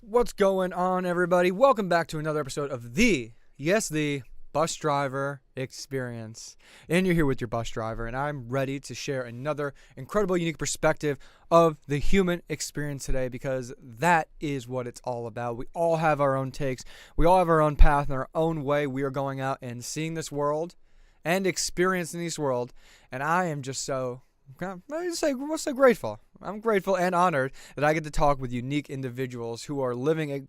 What's going on, everybody? Welcome back to another episode of the bus driver experience. And you're here with your bus driver, and I'm ready to share another incredible, unique perspective of the human experience today, because that is what it's all about. We all have our own takes. We all have our own path and our own way we are going out and seeing this world and experiencing this world. And I am just so grateful. I'm grateful and honored that I get to talk with unique individuals who are living a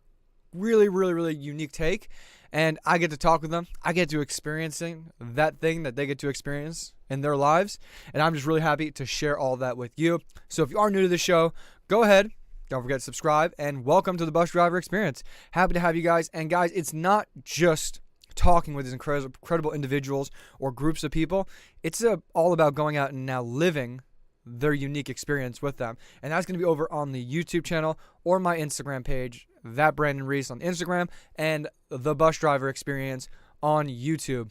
really, really, really unique take, and I get to talk with them. I get to experiencing that thing that they get to experience in their lives, and I'm just really happy to share all that with you. So if you are new to the show, go ahead. Don't forget to subscribe, and welcome to the Bus Driver Experience. Happy to have you guys. And guys, it's not just talking with these incredible individuals or groups of people. It's all about going out and now living their unique experience with them. And that's going to be over on the YouTube channel or my Instagram page, that Brandon Reese on Instagram, and the Bus Driver Experience on YouTube.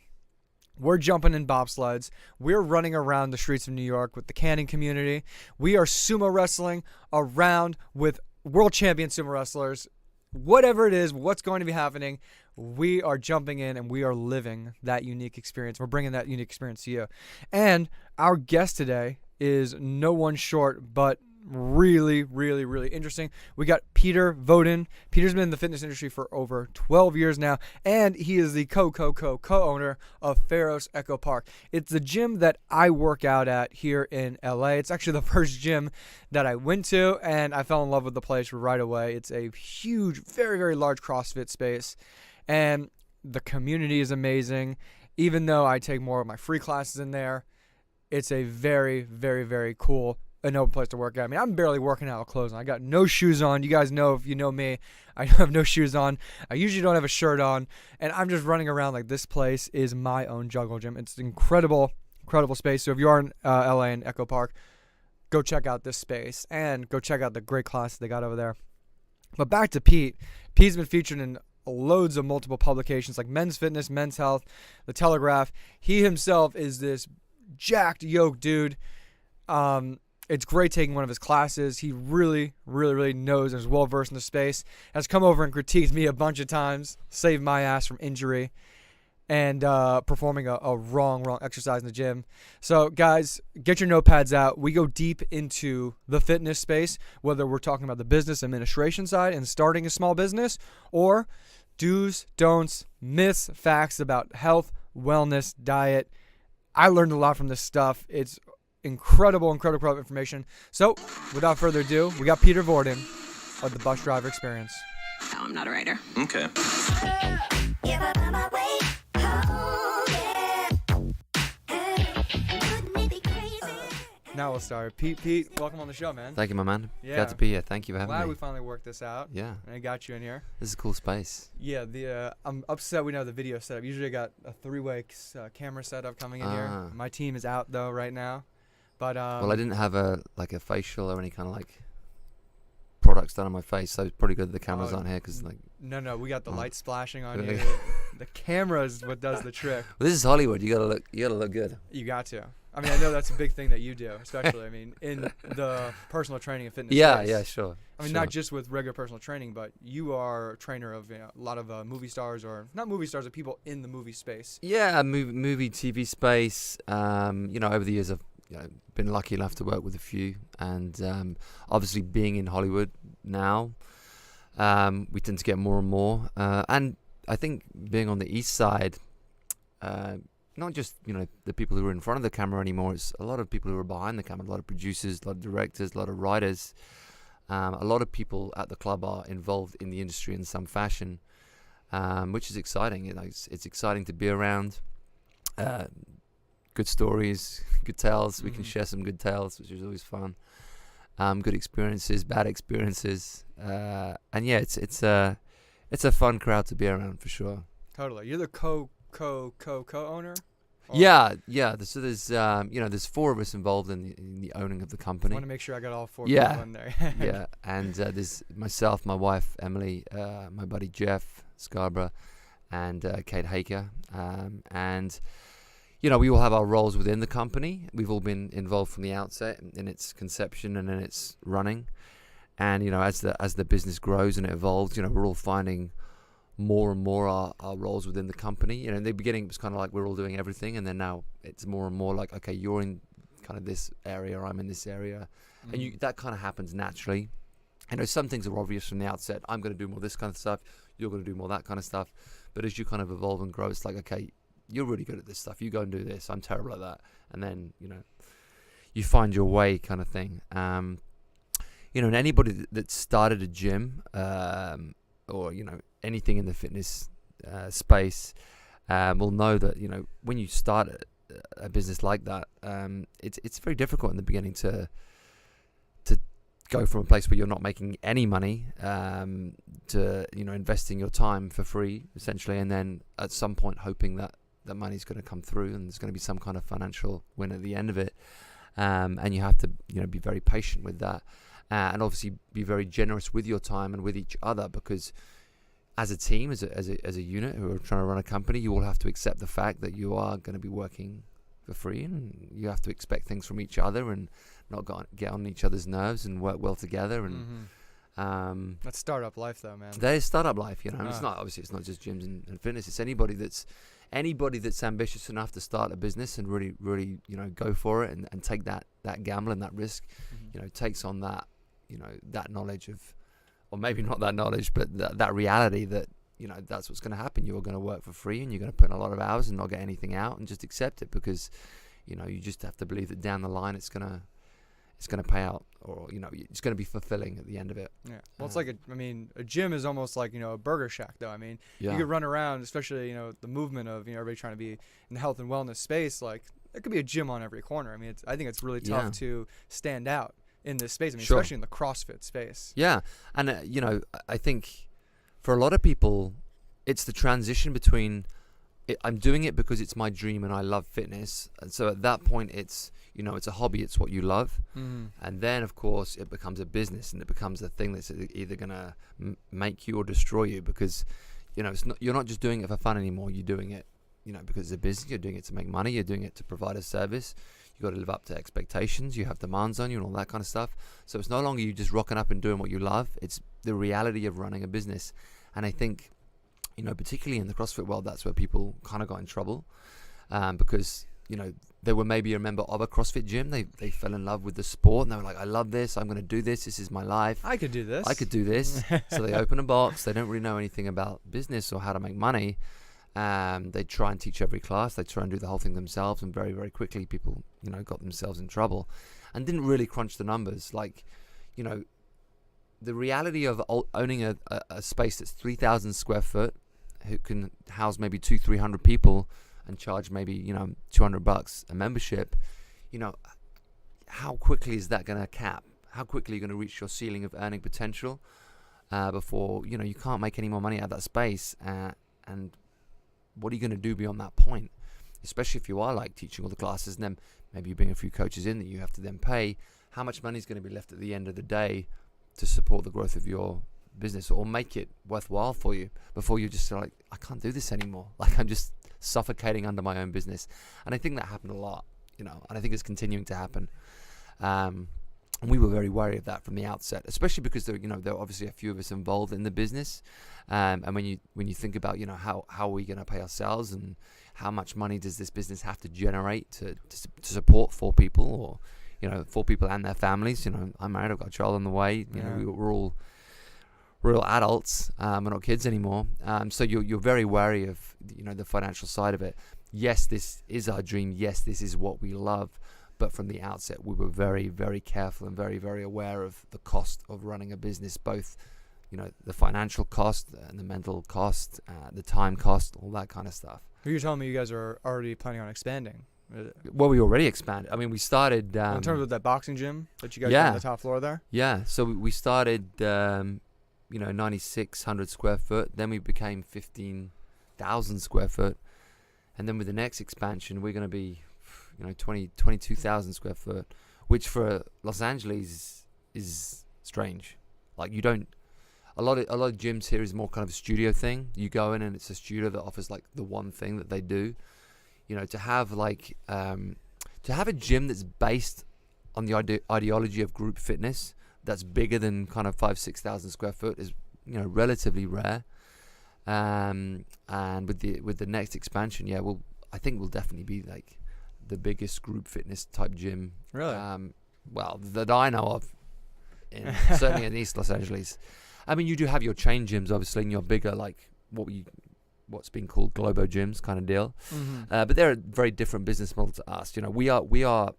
We're jumping in bobsleds. We're running around the streets of New York with the canning community. We are sumo wrestling around with world champion sumo wrestlers. Whatever it is, what's going to be happening, we are jumping in and we are living that unique experience. We're bringing that unique experience to you. And our guest today is no one short, but really, really, really interesting. We got Pieter Vodden. Pieter's been in the fitness industry for over 12 years now, and he is the co-owner of Pharos Echo Park. It's the gym that I work out at here in LA. It's actually the first gym that I went to, and I fell in love with the place right away. It's a huge, very, very large CrossFit space, and the community is amazing. Even though I take more of my free classes in there, it's a very, very, very cool and open place to work out. I mean, I'm barely working out with clothes on. I got no shoes on. You guys know, if you know me, I have no shoes on. I usually don't have a shirt on, and I'm just running around like this place is my own jungle gym. It's an incredible, incredible space. So if you are in LA and Echo Park, go check out this space and go check out the great classes they got over there. But back to Pete. Pete's been featured in loads of multiple publications like Men's Fitness, Men's Health, The Telegraph. He himself is this jacked, yoked dude. It's great taking one of his classes. He really, really, really knows and is well versed in the space. Has come over and critiqued me a bunch of times, saved my ass from injury, and performing a wrong exercise in the gym. So guys, get your notepads out. We go deep into the fitness space, whether we're talking about the business administration side and starting a small business, or do's, don'ts, myths, facts about health, wellness, diet. I learned a lot from this stuff. It's incredible information. So, without further ado, we got Pieter Vodden of the Bus Driver Experience. No, I'm not a writer. Okay. Now we'll start. Pete, welcome on the show, man. Thank you, my man. Yeah. Glad to be here. Thank you for having Glad me. we finally worked this out. Yeah. And I got you in here. This is a cool space. Yeah, I'm upset we don't have the video setup. Usually I got a 3-way camera setup coming in here. My team is out, though, right now. But well, I didn't have a facial or any kind of products done on my face, so it's pretty good the cameras aren't here because No, we got the light splashing on you. The camera is what does the trick. Well, this is Hollywood. You gotta look good. You got to. I mean, I know that's a big thing that you do, especially, I mean, in the personal training and fitness space. Yeah, sure. I mean, not just with regular personal training, but you are a trainer of a lot of movie stars, or not movie stars, but people in the movie space. Yeah, movie, TV space. Over the years I've been lucky enough to work with a few, and obviously being in Hollywood now, we tend to get more and more. And I think being on the East Side, not just the people who are in front of the camera anymore, it's a lot of people who are behind the camera, a lot of producers, a lot of directors, a lot of writers. A lot of people at the club are involved in the industry in some fashion, which is exciting. It's exciting to be around. Good stories, good tales. We can share some good tales, which is always fun. Good experiences, bad experiences, and yeah, it's a fun crowd to be around for sure. Totally. You're the co-owner? Yeah. So there's 4 of us involved in the owning of the company. I want to make sure I got all 4 people in there. Yeah, and there's myself, my wife Emily, my buddy Jeff Scarborough, and Kate Haker, and we all have our roles within the company. We've all been involved from the outset in its conception and in its running. And as the business grows and it evolves, we're all finding more and more our roles within the company. In the beginning it was kind of like we're all doing everything, and then now it's more and more like, okay, you're in kind of this area, I'm in this area, and that kind of happens naturally. Some things are obvious from the outset. I'm going to do more this kind of stuff, you're going to do more that kind of stuff. But as you kind of evolve and grow, it's like, okay, you're really good at this stuff, you go and do this, I'm terrible at that. And then you find your way, kind of thing. And anybody that started a gym, or anything in the fitness space, will know that when you start a business like that, it's very difficult in the beginning to go from a place where you're not making any money to investing your time for free essentially, and then at some point hoping that the money's going to come through and there's going to be some kind of financial win at the end of it. And you have to be very patient with that, and obviously be very generous with your time and with each other, because as a team, as a unit who are trying to run a company, you all have to accept the fact that you are going to be working for free, and you have to expect things from each other and not get on each other's nerves and work well together. And that's startup life, though, man. That is startup life. It's not just gyms and fitness. It's anybody that's ambitious enough to start a business and really go for it and take that gamble and that risk. Takes on that that knowledge of, or maybe not that knowledge, but that reality that that's what's going to happen. You're going to work for free and you're going to put in a lot of hours and not get anything out, and just accept it, because you just have to believe that down the line it's going to pay out, or it's going to be fulfilling at the end of it. Yeah. Well, it's like a gym is almost like a burger shack, though. Yeah. You could run around, especially the movement of everybody trying to be in the health and wellness space. Like, there could be a gym on every corner. I think it's really tough to stand out in this space. Sure. Especially in the CrossFit space. Yeah, and I think for a lot of people, it's the transition between I'm doing it because it's my dream and I love fitness, and so at that point it's it's a hobby, it's what you love. And then of course it becomes a business, and it becomes a thing that's either gonna make you or destroy you, because you're not just doing it for fun anymore. You're doing it because it's a business. You're doing it to make money, you're doing it to provide a service. You got to live up to expectations, you have demands on you and all that kind of stuff. So it's no longer you just rocking up and doing what you love, it's the reality of running a business. And I think particularly in the CrossFit world, that's where people kind of got in trouble, because they were maybe a member of a CrossFit gym. They fell in love with the sport, and they were like, I love this, I'm going to do this, this is my life, I could do this. So they open a box, they don't really know anything about business or how to make money. They try and teach every class, they try and do the whole thing themselves, and very, very quickly people got themselves in trouble and didn't really crunch the numbers. Like the reality of owning a space that's 3,000 square foot, who can house maybe 200-300 people and charge maybe $200 a membership, how quickly is that going to cap? How quickly are you going to reach your ceiling of earning potential before you can't make any more money out of that space? And what are you going to do beyond that point? Especially if you are like teaching all the classes, and then maybe you bring a few coaches in that you have to then pay. How much money is going to be left at the end of the day to support the growth of your business or make it worthwhile for you, before you're just like, I can't do this anymore. Like, I'm just suffocating under my own business. And I think that happened a lot, and I think it's continuing to happen. And we were very wary of that from the outset, especially because there are obviously a few of us involved in the business. And when you think about, how are we going to pay ourselves, and how much money does this business have to generate to support 4 people, or 4 people and their families. I'm married, I've got a child on the way. We're all real adults. We're not kids anymore. So you're very wary of the financial side of it. Yes, this is our dream. Yes, this is what we love. But from the outset, we were very, very careful and very, very aware of the cost of running a business, both the financial cost and the mental cost, the time cost, all that kind of stuff. You're telling me you guys are already planning on expanding? Well, we already expanded. I mean, we started in terms of that boxing gym that you guys got on the top floor there. Yeah. So we started 9,600 square foot. Then we became 15,000 square foot, and then with the next expansion, we're going to be 22,000 square foot, which for Los Angeles is strange. Like, a lot of gyms here is more kind of a studio thing. You go in and it's a studio that offers like the one thing that they do. To have a gym that's based on the ideology of group fitness, that's bigger than kind of 5,000-6,000 square foot is, relatively rare. And with the next expansion, I think we'll definitely be like the biggest group fitness type gym. Really? Well, that I know of, certainly in East Los Angeles. I mean, you do have your chain gyms, obviously, and your bigger, like what's been called Globo gyms kind of deal. Mm-hmm. But they're a very different business model to us. We are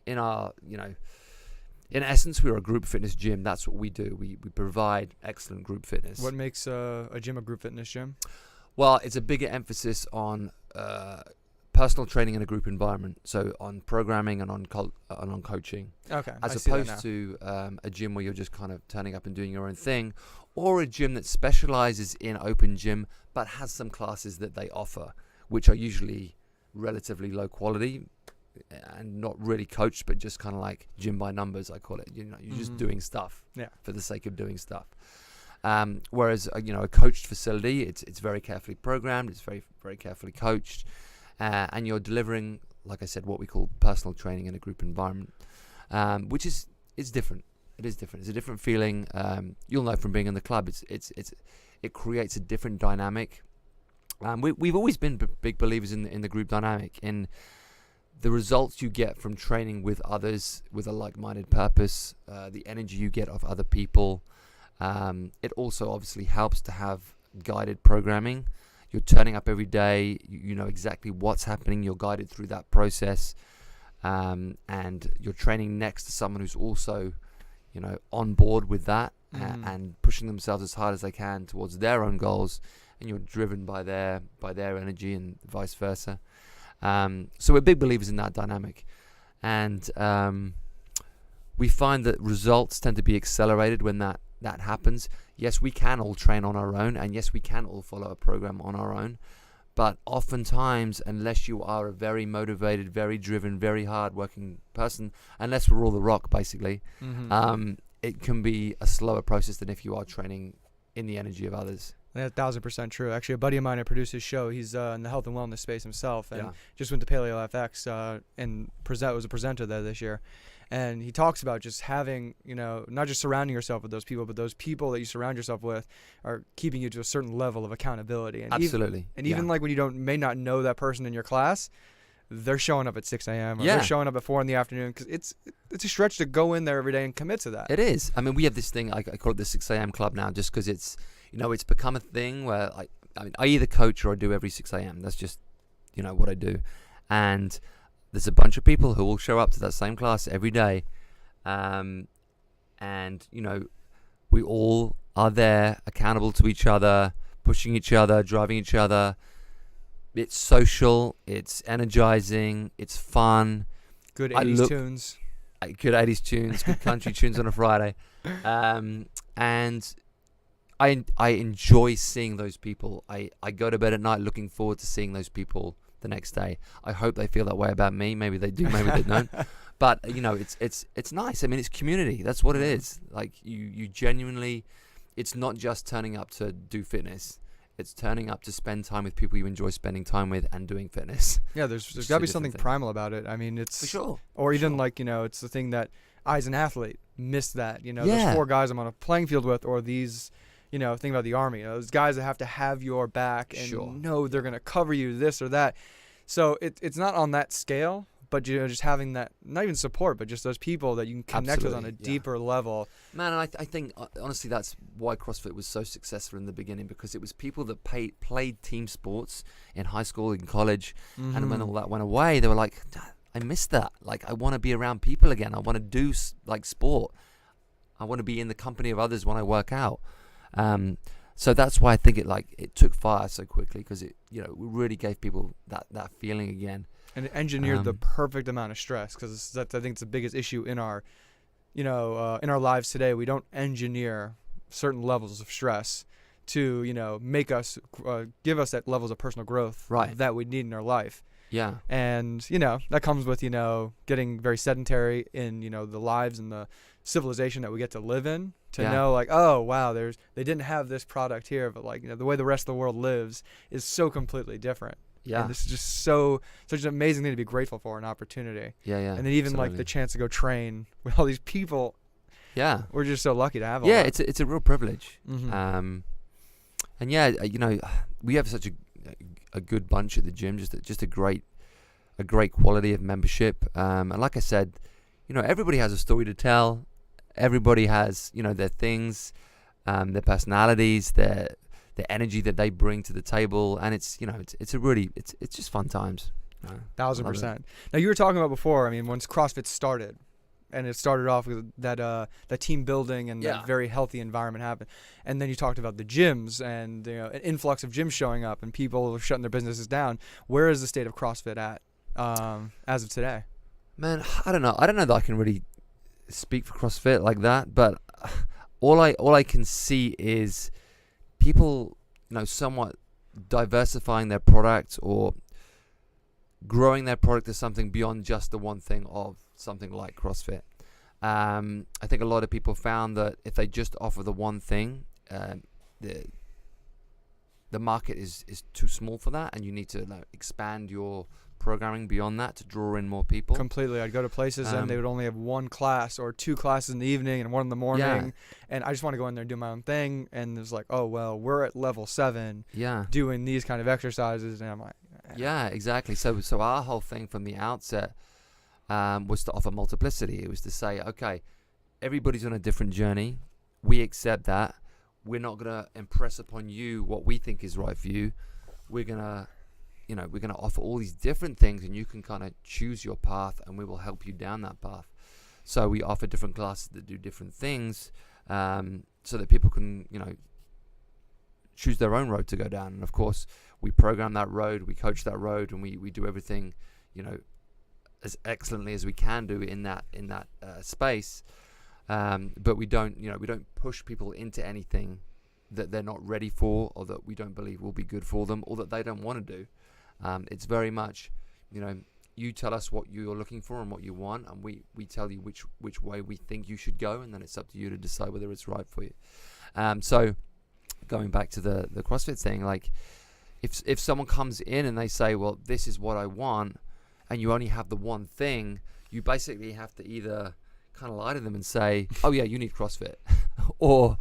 in our, in essence, we're a group fitness gym. That's what we do. We provide excellent group fitness. What makes a gym a group fitness gym? Well, it's a bigger emphasis on personal training in a group environment, so on programming and on coaching. Okay, as opposed to a gym where you're just kind of turning up and doing your own thing, or a gym that specializes in open gym but has some classes that they offer, which are usually relatively low quality and not really coached, but just kind of like gym by numbers, I call it. You're just doing stuff for the sake of doing stuff. Whereas a coached facility, it's very carefully programmed, it's very, very carefully coached, and you're delivering, like I said, what we call personal training in a group environment, which is different. It is different. It's a different feeling. You'll know from being in the club. It creates a different dynamic. We've always been big believers in the group dynamic, in the results you get from training with others with a like-minded purpose, the energy you get of other people. It also obviously helps to have guided programming. You're turning up every day. You know exactly what's happening. You're guided through that process, and you're training next to someone who's also, on board with that and pushing themselves as hard as they can towards their own goals. And you're driven by their energy and vice versa. So we're big believers in that dynamic, and we find that results tend to be accelerated when that happens. Yes, we can all train on our own, and yes, we can all follow a program on our own, but oftentimes, unless you are a very motivated, very driven, very hard-working person, unless we're all The Rock, basically, it can be a slower process than if you are training in the energy of others. Yeah, 1,000% true. Actually, a buddy of mine that produced his show, he's in the health and wellness space himself, and just went to Paleo FX and was a presenter there this year. And he talks about just having, not just surrounding yourself with those people, but those people that you surround yourself with are keeping you to a certain level of accountability. And absolutely. Even like when you may not know that person in your class, they're showing up at 6 a.m. or they're showing up at 4 in the afternoon, because it's a stretch to go in there every day and commit to that. It is. I mean, we have this thing, I call it the 6 a.m. club now, just because it's, it's become a thing where I either coach or I do every 6 a.m. That's just, what I do. And there's a bunch of people who will show up to that same class every day. And, we all are there, accountable to each other, pushing each other, driving each other. It's social, it's energizing, it's fun. Good 80s tunes. Good 80s tunes, good country tunes on a Friday. And I enjoy seeing those people. I go to bed at night looking forward to seeing those people the next day. I hope they feel that way about me. Maybe they do, maybe they don't. But it's nice. I mean, it's community. That's what it is. Like you genuinely, it's not just turning up to do fitness. It's turning up to spend time with people you enjoy spending time with and doing fitness. Yeah, there's got to be something primal about it. I mean, it's for sure. Or even it's the thing that I, as an athlete, miss that. There's 4 guys I'm on a playing field with, or these. Think about the Army. Those guys that have to have your back and know they're going to cover you, this or that. So it's not on that scale, but just having that, not even support, but just those people that you can connect with on a deeper level. Man, and I think, honestly, that's why CrossFit was so successful in the beginning, because it was people that played team sports in high school, in college, and when all that went away, they were like, I missed that. Like, I want to be around people again. I want to do, sport. I want to be in the company of others when I work out. So that's why I think it took fire so quickly, because it really gave people that feeling again, and it engineered the perfect amount of stress, because I think it's the biggest issue in our in our lives today. We don't engineer certain levels of stress to make us give us that levels of personal growth that we need in our life. And that comes with getting very sedentary in the lives and the civilization that we get to live in, to know oh wow, they didn't have this product here, but the way the rest of the world lives is so completely different. And this is just such an amazing thing to be grateful for, an opportunity. And then even absolutely. The chance to go train with all these people Yeah. We're just so lucky to have all Yeah, that. it's a real privilege. Mm-hmm. And yeah, we have such a good bunch at the gym, just a great quality of membership. And like I said, everybody has a story to tell. Everybody has, their things, their personalities, their energy that they bring to the table, and it's just fun times. 1,000%. Now, you were talking about before, I mean, once CrossFit started, and it started off with that team building and that very healthy environment happened. And then you talked about the gyms and an influx of gyms showing up and people shutting their businesses down. Where is the state of CrossFit at as of today? Man, I don't know. I don't know that I can really speak for CrossFit like that, but all I can see is people, somewhat diversifying their product or growing their product to something beyond just the one thing of something like CrossFit. I think a lot of people found that if they just offer the one thing, the market is too small for that, and you need to expand your programming beyond that to draw in more people. Completely. I'd go to places and they would only have one class or two classes in the evening and one in the morning, and I just want to go in there and do my own thing, and it's like, oh well, we're at level 7 doing these kind of exercises, and I'm like, yeah, exactly. So our whole thing from the outset was to offer multiplicity. It was to say, okay, everybody's on a different journey. We accept that. We're not going to impress upon you what we think is right for you. We're going to offer all these different things, and you can kind of choose your path, and we will help you down that path. So we offer different classes that do different things, so that people can, choose their own road to go down. And of course, we program that road, we coach that road, and we do everything, as excellently as we can do in that space. But we don't push people into anything that they're not ready for, or that we don't believe will be good for them, or that they don't want to do. It's very much, you tell us what you're looking for and what you want, and we tell you which way we think you should go, and then it's up to you to decide whether it's right for you. So going back to the CrossFit thing, like if someone comes in and they say, well, this is what I want, and you only have the one thing, you basically have to either kind of lie to them and say, oh yeah, you need CrossFit, or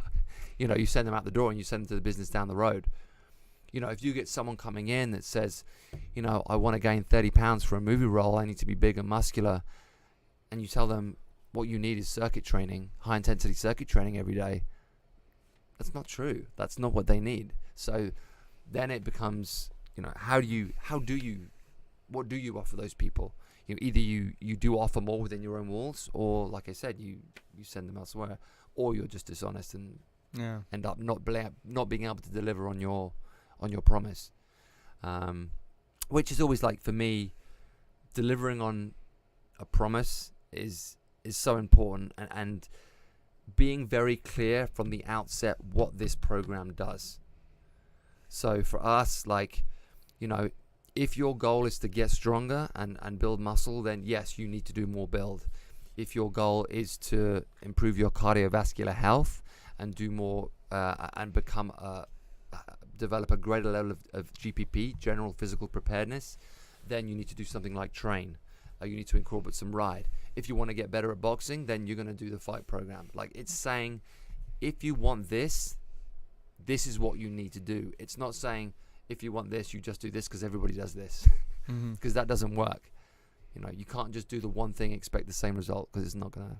you send them out the door and you send them to the business down the road. If you get someone coming in that says, I want to gain 30 pounds for a movie role, I need to be big and muscular, and you tell them what you need is circuit training, high intensity circuit training every day, that's not true. That's not what they need. So then it becomes, what do you offer those people? Either you do offer more within your own walls, or like I said, you send them elsewhere, or you're just dishonest and end up not being able to deliver on your promise, which is always, like, for me, delivering on a promise is so important, and being very clear from the outset what this program does. So for us, like, if your goal is to get stronger and build muscle, then yes, you need to do more build. If your goal is to improve your cardiovascular health and do more and develop a greater level of GPP, general physical preparedness, then you need to do something like train. You need to incorporate some ride. If you want to get better at boxing, then you're going to do the fight program. Like, it's saying, if you want this is what you need to do. It's not saying, if you want this, you just do this because everybody does this, because that doesn't work. You can't just do the one thing and expect the same result, because it's not gonna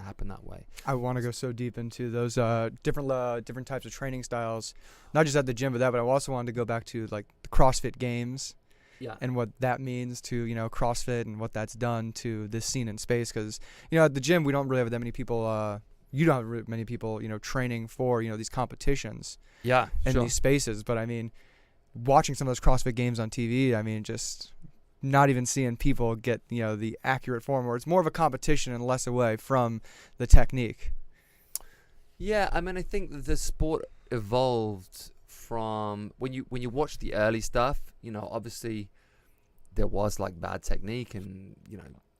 happen that way. I want to go so deep into those different types of training styles, not just at the gym, but I also wanted to go back to, like, the CrossFit Games, and what that means to CrossFit, and what that's done to this scene in space. Because at the gym we don't really have that many people. You don't have really many people training for these competitions. Yeah, in sure. these spaces, but I mean, watching some of those CrossFit Games on TV, I mean, just not even seeing people get the accurate form, where it's more of a competition and less away from the technique. Yeah, I mean, I think the sport evolved from when you watch the early stuff. Obviously there was, like, bad technique and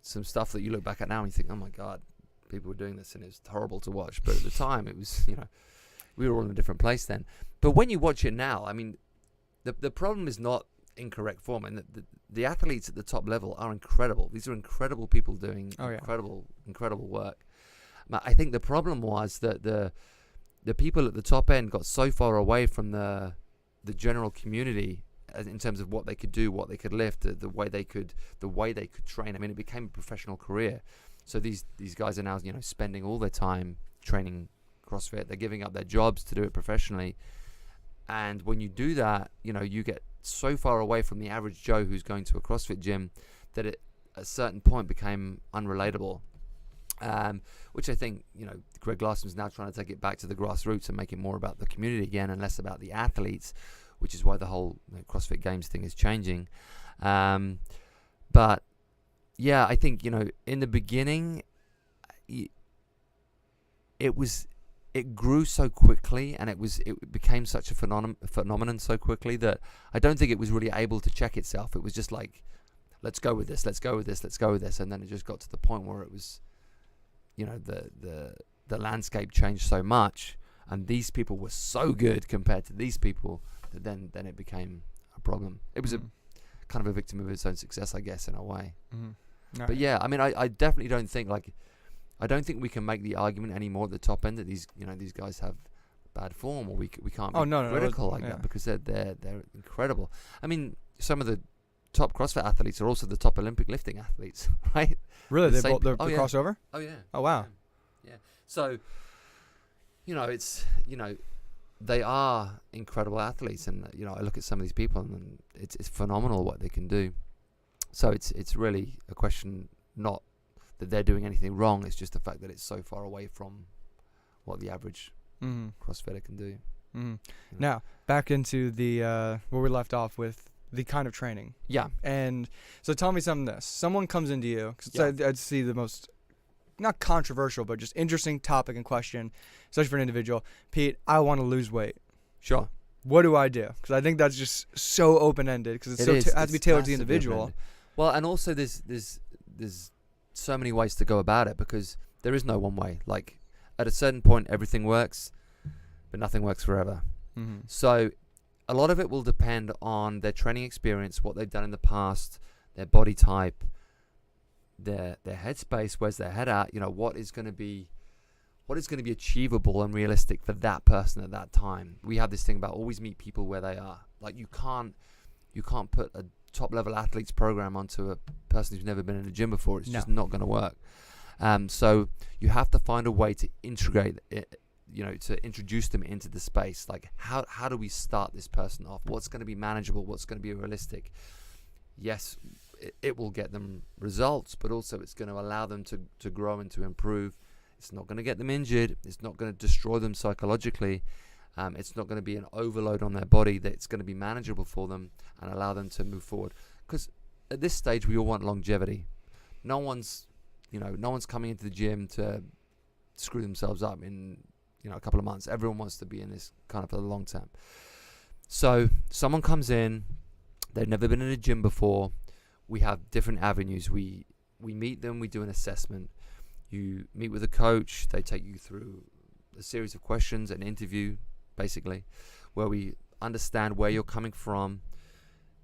some stuff that you look back at now and you think, oh my god, people were doing this and it's horrible to watch. But at the time, it was we were all in a different place then. But when you watch it now, I mean, the problem is not incorrect form, and the athletes at the top level are incredible. These are incredible people doing incredible work. I think the problem was that the people at the top end got so far away from the general community in terms of what they could do, what they could lift, the way they could train. I mean, it became a professional career. So these guys are now, you know, spending all their time training CrossFit. They're giving up their jobs to do it professionally. And when you do that, you know, you get so far away from the average Joe who's going to a CrossFit gym that it at a certain point became unrelatable. Which I think, you know, Greg Larson's now trying to take it back to the grassroots and make it more about the community again and less about the athletes, which is why the whole, you know, CrossFit Games thing is changing. But yeah, I think, you know, in the beginning, it grew so quickly, and it became such a phenomenon so quickly that I don't think it was really able to check itself. It was just like, let's go with this, let's go with this, let's go with this, and then it just got to the point where it was, you know, the landscape changed so much, and these people were so good compared to these people that then it became a problem. It was a kind of a victim of its own success, I guess, in a way. No. But yeah, I mean, I definitely don't think, like, I don't think we can make the argument anymore at the top end that these guys have bad form, or we can't be critical like that, because they're incredible. I mean, some of the top CrossFit athletes are also the top Olympic lifting athletes, right? Really? They crossover? Oh yeah. Oh wow. Yeah. So, you know, it's, you know, they are incredible athletes, and you know, I look at some of these people and it's phenomenal what they can do. So it's really a question, not that they're doing anything wrong, it's just the fact that it's so far away from what the average CrossFitter can do. You know? Now, back into the where we left off with the kind of training. Yeah. And so tell me something this. Someone comes into you, because I'd see the most, not controversial, but just interesting topic and question, especially for an individual. Pete, I want to lose weight. Sure. What do I do? Because I think that's just so open-ended, because it has to be tailored to the individual. Open-ended. Well, and also there's so many ways to go about it, because there is no one way. Like, at a certain point, everything works, but nothing works forever. So a lot of it will depend on their training experience, what they've done in the past, their body type, their headspace, where's their head at, you know, what is going to be achievable and realistic for that person at that time. We have this thing about always meet people where they are. Like, you can't put a top level athletes program onto a person who's never been in a gym before. It's just not going to work. So you have to find a way to integrate it, you know, to introduce them into the space. Like, how do we start this person off? What's going to be manageable? What's going to be realistic? Yes, it will get them results, but also it's going to allow them to grow and to improve. It's not going to get them injured. It's not going to destroy them psychologically. It's not going to be an overload on their body. That it's going to be manageable for them and allow them to move forward. Because at this stage, we all want longevity. No one's coming into the gym to screw themselves up in, you know, a couple of months. Everyone wants to be in this kind of for the long term. So someone comes in, they've never been in a gym before. We have different avenues. We meet them. We do an assessment. You meet with a coach. They take you through a series of questions, an interview, basically, where we understand where you're coming from,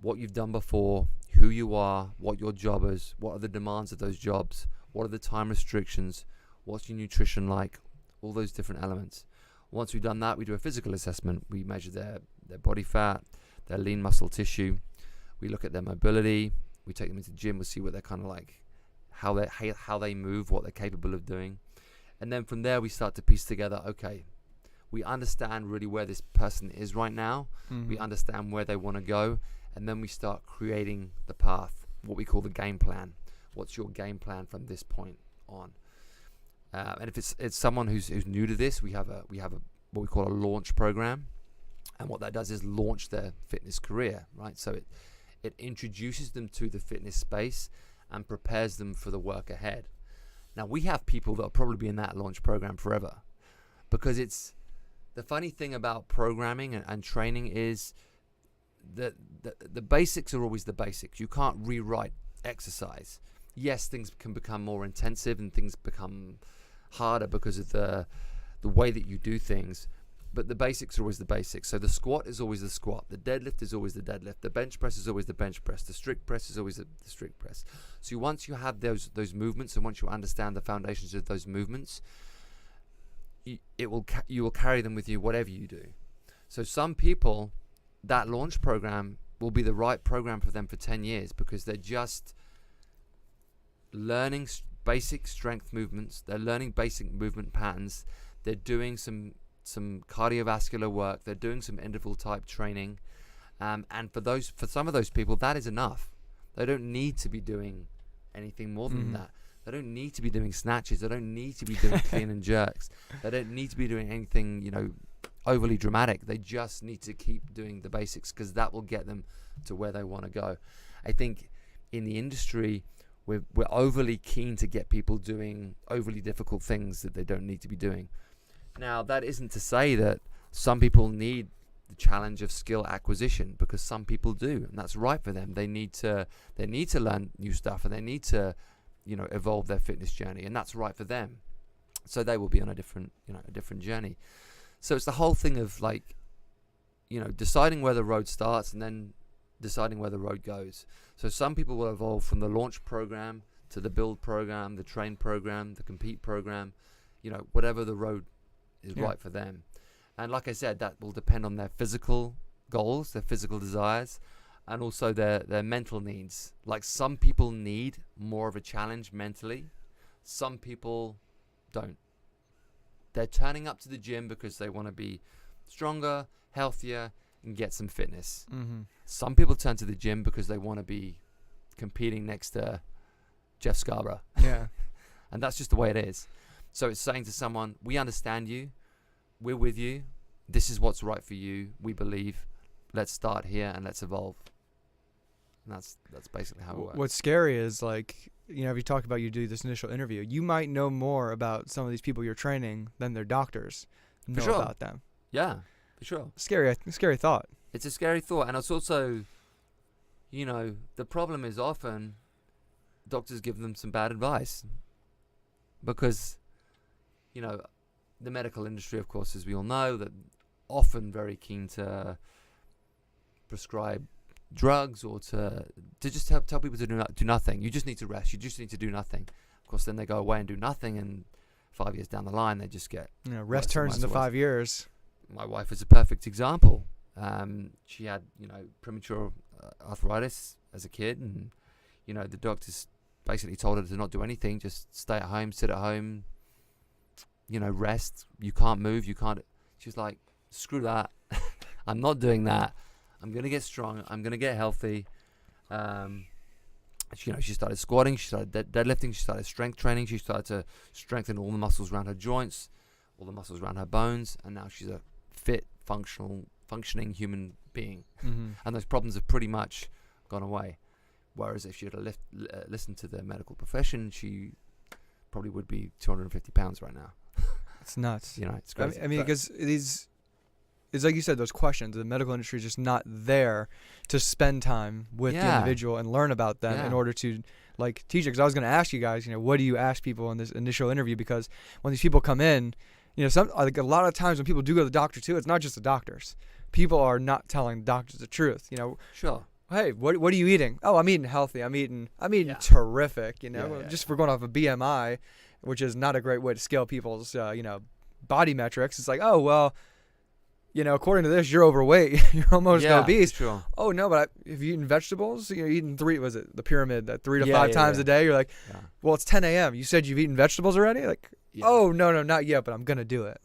what you've done before, who you are, what your job is, what are the demands of those jobs, what are the time restrictions, what's your nutrition like, all those different elements. Once we've done that, we do a physical assessment. We measure their body fat, their lean muscle tissue. We look at their mobility. We take them into the gym. We see what they're kind of like, how they move, what they're capable of doing. And then from there, we start to piece together, okay, we understand really where this person is right now. We understand where they want to go. And then we start creating the path, what we call the game plan. What's your game plan from this point on? And if it's someone who's new to this, we have what we call a launch program. And what that does is launch their fitness career, right? So it introduces them to the fitness space and prepares them for the work ahead. Now, we have people that will probably be in that launch program forever, because it's the funny thing about programming and training is that the basics are always the basics. You can't rewrite exercise. Yes, things can become more intensive and things become harder because of the way that you do things, but the basics are always the basics. So the squat is always the squat, the deadlift is always the deadlift, the bench press is always the bench press, the strict press is always the strict press. So once you have those movements, and once you understand the foundations of those movements, you will carry them with you whatever you do. So some people, that launch program will be the right program for them for 10 years because they're just learning basic strength movements. They're learning basic movement patterns. They're doing some cardiovascular work. They're doing some interval type training. And for some of those people, that is enough. They don't need to be doing anything more than that. They don't need to be doing snatches. They don't need to be doing clean and jerks. They don't need to be doing anything, overly dramatic. They just need to keep doing the basics because that will get them to where they want to go. I think in the industry, we're overly keen to get people doing overly difficult things that they don't need to be doing. Now, that isn't to say that some people need the challenge of skill acquisition, because some people do, and that's right for them. They need to learn new stuff, and they need to, evolve their fitness journey, and that's right for them. So they will be on a different journey. So it's the whole thing of deciding where the road starts and then deciding where the road goes. So some people will evolve from the launch program to the build program, the train program, the compete program, whatever the road is right for them. And like I said, that will depend on their physical goals, their physical desires, and also their mental needs. Like, some people need more of a challenge mentally. Some people don't. They're turning up to the gym because they want to be stronger, healthier, and get some fitness. Some people turn to the gym because they want to be competing next to Jeff Scarborough. Yeah. And that's just the way it is. So it's saying to someone, we understand you. We're with you. This is what's right for you. We believe. Let's start here and let's evolve. And that's basically how it works. What's scary is, if you talk about, you do this initial interview, you might know more about some of these people you're training than their doctors know about them. Yeah, for sure. Scary thought. It's a scary thought. And it's also, the problem is often doctors give them some bad advice because, the medical industry, of course, as we all know, that often very keen to prescribe drugs or to just tell people to do nothing. You just need to rest. You just need to do nothing. Of course, then they go away and do nothing, and 5 years down the line, they just get rest turns into 5 years. My wife is a perfect example. She had premature arthritis as a kid, and the doctors basically told her to not do anything, just stay at home, sit at home, rest. You can't move. You can't. She's like, screw that. I'm not doing that. I'm going to get strong. I'm going to get healthy. She started squatting. She started deadlifting. She started strength training. She started to strengthen all the muscles around her joints, all the muscles around her bones. And now she's a fit, functioning human being. And those problems have pretty much gone away. Whereas if she had listened to the medical profession, she probably would be 250 pounds right now. It's nuts. It's crazy. I mean, because it's like you said, those questions, the medical industry is just not there to spend time with the individual and learn about them in order to teach it. Because I was going to ask you guys, what do you ask people in this initial interview? Because when these people come in, a lot of times when people do go to the doctor too, it's not just the doctors. People are not telling the doctors the truth. Sure. Hey, what are you eating? Oh, I'm eating healthy. I'm eating terrific. Just for going off a BMI, which is not a great way to scale people's body metrics. It's like, oh well, according to this, you're overweight. You're almost obese. Sure. Oh no, but have you eaten vegetables? You're eating the pyramid, that 3 to 5 times a day. You're like, well, it's 10 a.m. You said you've eaten vegetables already? Like, oh no, not yet, but I'm gonna do it.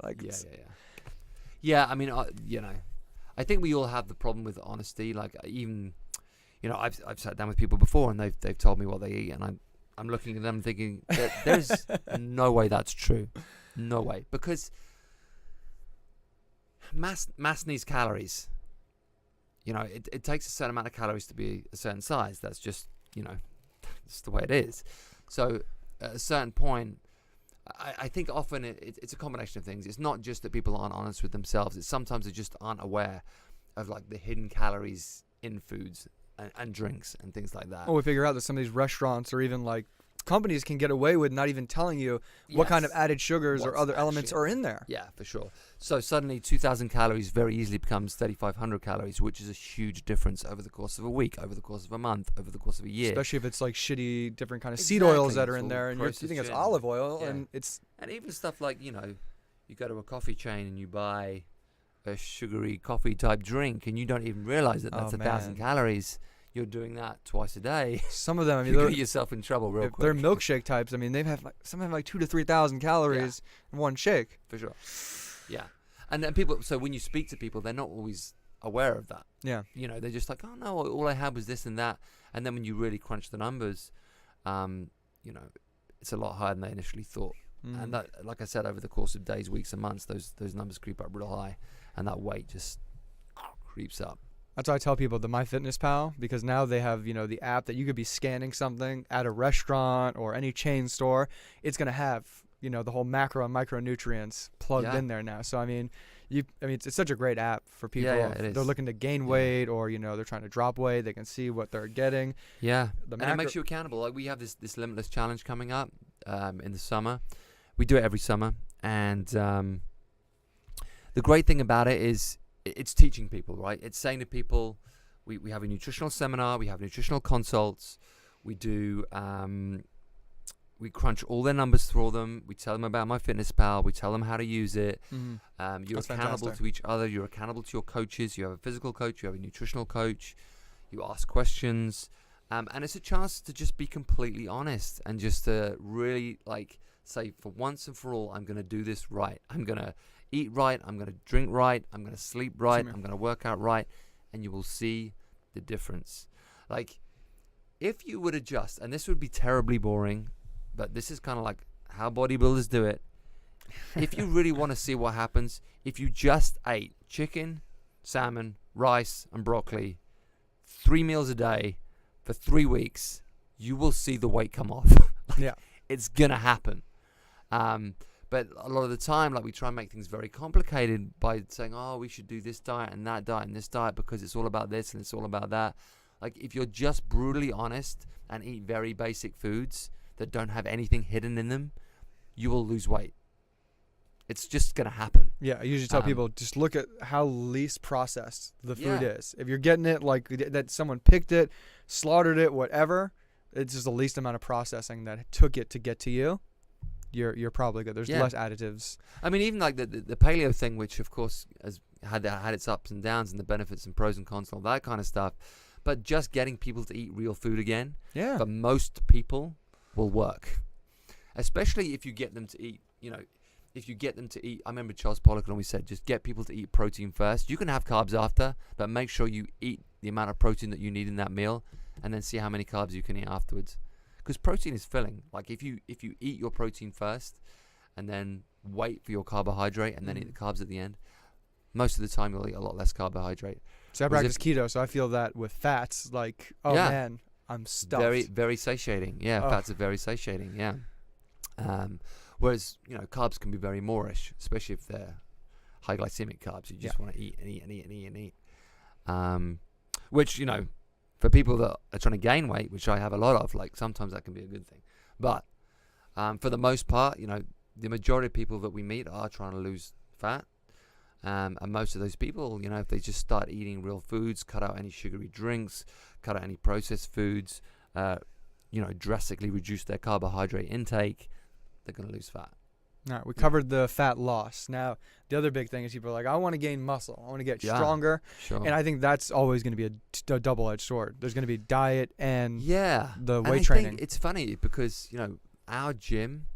Yeah. I mean, I think we all have the problem with honesty. Even, I've sat down with people before and they've told me what they eat, and I'm looking at them thinking there's no way that's true. No way. Because mass needs calories. It takes a certain amount of calories to be a certain size. That's just, it's the way it is. So at a certain point, I think often it's a combination of things. It's not just that people aren't honest with themselves. It's sometimes they just aren't aware of the hidden calories in foods and drinks and things like that. Well, we figure out that some of these restaurants or even companies can get away with not even telling you what kind of added sugars or other elements are in there. Yeah, for sure. So suddenly 2,000 calories very easily becomes 3,500 calories, which is a huge difference over the course of a week, over the course of a month, over the course of a year. Especially if it's shitty different kind of seed oils that are in there, and you think it's olive oil, and it's... And even stuff like, you go to a coffee chain and you buy a sugary coffee type drink, and you don't even realize that that's 1,000 calories. You're doing that twice a day. Some of them, I mean, you get yourself in trouble real quick. They're milkshake types. I mean, some have like 2,000 to 3,000 calories in one shake. For sure. Yeah. And then people, so when you speak to people, they're not always aware of that. Yeah. You know, they're just like, oh no, all I had was this and that. And then when you really crunch the numbers, you know, it's a lot higher than they initially thought. And that, like I said, over the course of days, weeks, and months, those numbers creep up real high, and that weight just creeps up. That's why I tell people the MyFitnessPal, because now they have, you know, the app that you could be scanning something at a restaurant or any chain store. It's going to have, you know, the whole macro and micronutrients plugged in there now. So, I mean, it's such a great app for people. Yeah, if they're looking to gain weight or, you know, they're trying to drop weight. They can see what they're getting. Yeah. And it makes you accountable. Like, we have this limitless challenge coming up in the summer. We do it every summer. And the great thing about it is, it's teaching people, right? It's saying to people, we have a nutritional seminar, we have nutritional consults, we do, we crunch all their numbers for them, we tell them about MyFitnessPal, we tell them how to use it. You're That's accountable fantastic. to each other, you're accountable to your coaches, you have a physical coach, you have a nutritional coach, you ask questions, and it's a chance to just be completely honest and just to really say, for once and for all, I'm going to do this right. I'm going to eat right, I'm going to drink right, I'm going to sleep right, I'm going to work out right, and you will see the difference. Like, if you would adjust, and this would be terribly boring, but this is kind of like how bodybuilders do it. If you really want to see what happens, if you just ate chicken, salmon, rice, and broccoli 3 meals a day for 3 weeks, you will see the weight come off. It's going to happen. But a lot of the time, we try and make things very complicated by saying, oh, we should do this diet and that diet and this diet because it's all about this and it's all about that. Like, if you're just brutally honest and eat very basic foods that don't have anything hidden in them, you will lose weight. It's just going to happen. Yeah, I usually tell people, just look at how least processed the food is. If you're getting it like that someone picked it, slaughtered it, whatever, it's just the least amount of processing that took it to get to you. You're probably good. There's less additives. I mean, even like the paleo thing, which of course has had its ups and downs and the benefits and pros and cons and all that kind of stuff, but just getting people to eat real food again, for most people, will work. Especially if you get them to eat, I remember Charles Poliquin always said, just get people to eat protein first. You can have carbs after, but make sure you eat the amount of protein that you need in that meal, and then see how many carbs you can eat afterwards. Because protein is filling. Like, if you eat your protein first and then wait for your carbohydrate and then eat the carbs at the end, most of the time you'll eat a lot less carbohydrate. So I practice keto, so I feel that with fats, like, man, I'm stuffed. Very, very satiating. Yeah, fats are very satiating. Yeah. Whereas, carbs can be very moreish, especially if they're high glycemic carbs. You just want to eat and eat and eat and eat and eat. Which, for people that are trying to gain weight, which I have a lot of, sometimes that can be a good thing. But for the most part, the majority of people that we meet are trying to lose fat. And most of those people, if they just start eating real foods, cut out any sugary drinks, cut out any processed foods, drastically reduce their carbohydrate intake, they're going to lose fat. All right, we covered the fat loss. Now, the other big thing is people are like, I want to gain muscle. I want to get stronger. Sure. And I think that's always going to be a double-edged sword. There's going to be diet and the weight and I training. Think it's funny because, our gym,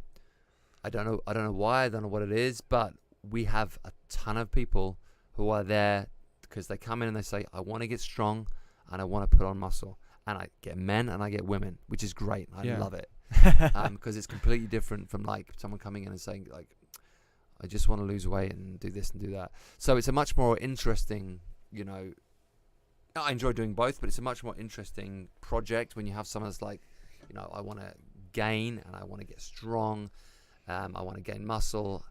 I don't know why, I don't know what it is, but we have a ton of people who are there because they come in and they say, I want to get strong and I want to put on muscle. And I get men and I get women, which is great. I love it. Because it's completely different from someone coming in and saying I just want to lose weight and do this and do that. So it's a much more interesting, I enjoy doing both, but it's a much more interesting project when you have someone that's like, I want to gain and I want to get strong, I want to gain muscle,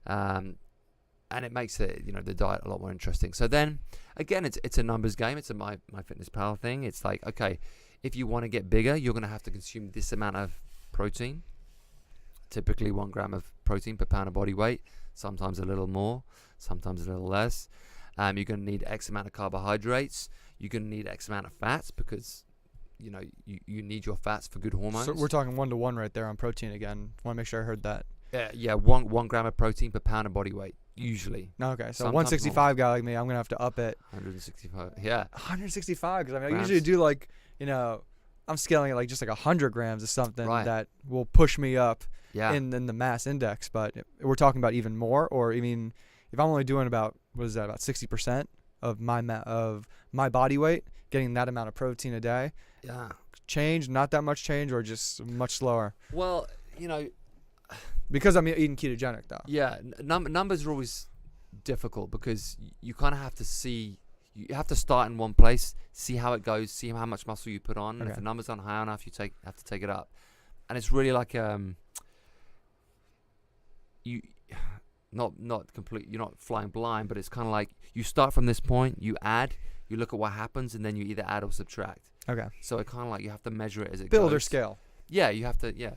and it makes it, the diet a lot more interesting. So then again, it's a numbers game. It's a MyFitnessPal thing. It's like, okay, if you want to get bigger, you're going to have to consume this amount of protein, typically 1 gram of protein per pound of body weight, sometimes a little more, sometimes a little less. You're going to need X amount of carbohydrates. You're going to need X amount of fats because, you need your fats for good hormones. So we're talking 1-to-1 right there on protein again. Want to make sure I heard that. Yeah, one gram of protein per pound of body weight usually. Okay, so Sometimes 165 guy like me, I'm gonna have to up it. 165. Yeah. 165 because I Grams. usually do like I'm scaling it like just like 100 grams or something Right. that will push me up Yeah. in the mass index. But we're talking about even more, or I mean, if I'm only doing about about 60% of my body weight, getting that amount of protein a day, Yeah. change, not that much change, or just much slower. Well, Because I'm eating ketogenic though. yeah, numbers are always difficult because you kind of have to see. You have to start in one place, see how it goes, see how much muscle you put on, and if Okay. the numbers aren't high enough, have to take it up. And it's really like you not complete. You're not flying blind, but it's kind of like you start from this point, you add, you look at what happens, and then you either add or subtract. Okay. So it kind of like you have to measure it as it Build goes. or scale. Yeah, you have to. Yeah.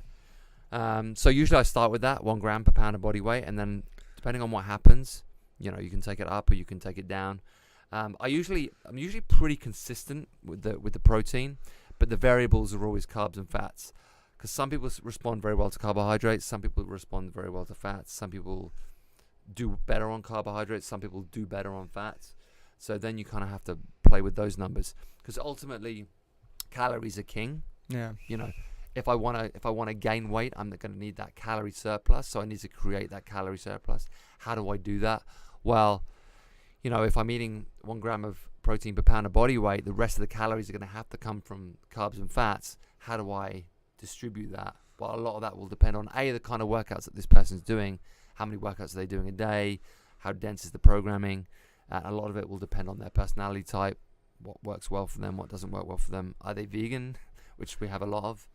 So usually I start with that 1 gram per pound of body weight, and then depending on what happens, you can take it up or you can take it down. I'm usually pretty consistent with the protein, but the variables are always carbs and fats. Because some people respond very well to carbohydrates, some people respond very well to fats, some people do better on carbohydrates, some people do better on fats. So then you kind of have to play with those numbers, because ultimately calories are king. Yeah. If I want to gain weight, I'm going to need that calorie surplus. So I need to create that calorie surplus. How do I do that? Well, if I'm eating 1 gram of protein per pound of body weight, the rest of the calories are going to have to come from carbs and fats. How do I distribute that? Well, a lot of that will depend on the kind of workouts that this person's doing. How many workouts are they doing a day? How dense is the programming? A lot of it will depend on their personality type, what works well for them, what doesn't work well for them. Are they vegan? Which we have a lot of.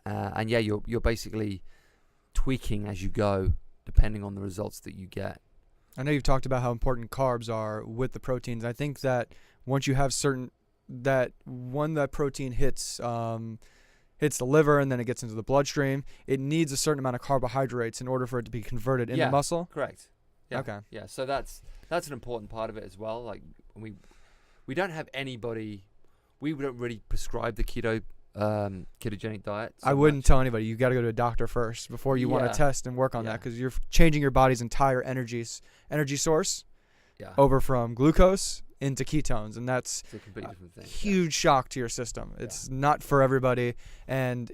And yeah, you're basically tweaking as you go, depending on the results that you get. I know you've talked about how important carbs are with the proteins. I think that once you have when that protein hits the liver and then it gets into the bloodstream, it needs a certain amount of carbohydrates in order for it to be converted into muscle. Correct. Yeah. Okay. Yeah. So that's an important part of it as well. Like we don't have anybody. We don't really prescribe the ketogenic diet. I wouldn't tell anybody. You got to go to a doctor first before you want to test and work on that, because you're changing your body's entire energy source over from glucose into ketones, and that's a completely different thing. Huge shock to your system. It's not for everybody, and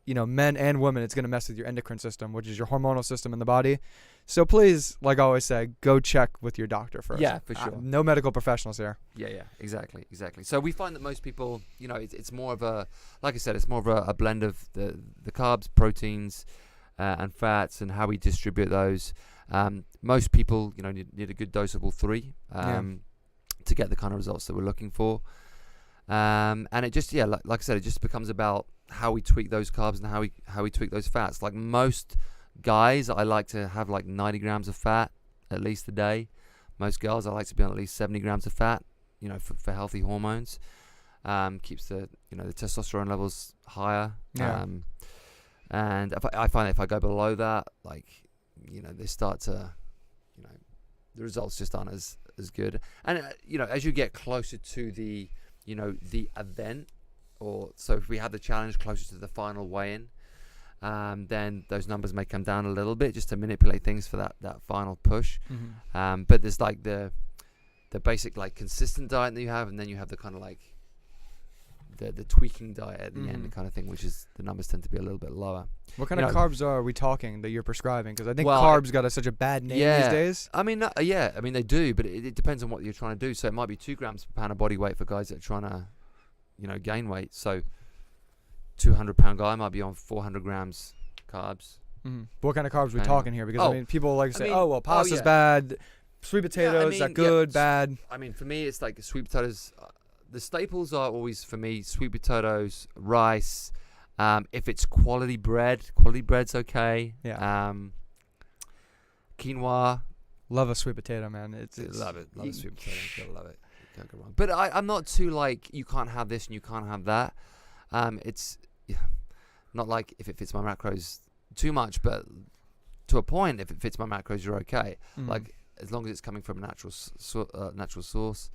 men and women, it's going to mess with your endocrine system, which is your hormonal system in the body. So please, like I always say, go check with your doctor first. Yeah, for sure. No medical professionals here. Yeah, exactly. So we find that most people, it's more of a, like I said, it's more of a blend of the carbs, proteins, and fats, and how we distribute those. Most people, need a good dose of all three to get the kind of results that we're looking for. And it just, like I said, it just becomes about how we tweak those carbs and how we tweak those fats. Like most guys, I like to have like 90 grams of fat at least a day. Most girls, I like to be on at least 70 grams of fat, for healthy hormones. Keeps the testosterone levels higher. Yeah. And I find that if I go below that, they start to, the results just aren't as good. And, as you get closer to the event, so if we have the challenge closer to the final weigh-in, then those numbers may come down a little bit just to manipulate things for that final push. Mm-hmm. But there's like the basic consistent diet that you have, and then you have the kind of the tweaking diet at the end kind of thing, which is the numbers tend to be a little bit lower. What kind of carbs are we talking that you're prescribing? Because I think carbs got such a bad name these days. I mean, they do, but it depends on what you're trying to do. So it might be 2 grams per pound of body weight for guys that are trying to, gain weight. So 200-pound guy might be on 400 grams carbs. Mm-hmm. What kind of carbs are we talking here? Because people like to say, pasta's bad. Sweet potatoes, is that good, bad? I mean, for me, it's like sweet potatoes. The staples are always, for me, sweet potatoes, rice. If it's quality bread's okay. Yeah. Quinoa. Love a sweet potato, man. Love it. Love a sweet potato. Gotta love it. Can't go wrong. But I'm not too you can't have this and you can't have that. It's not like if it fits my macros too much, but to a point, if it fits my macros, you're okay. Mm-hmm. Like as long as it's coming from a natural source.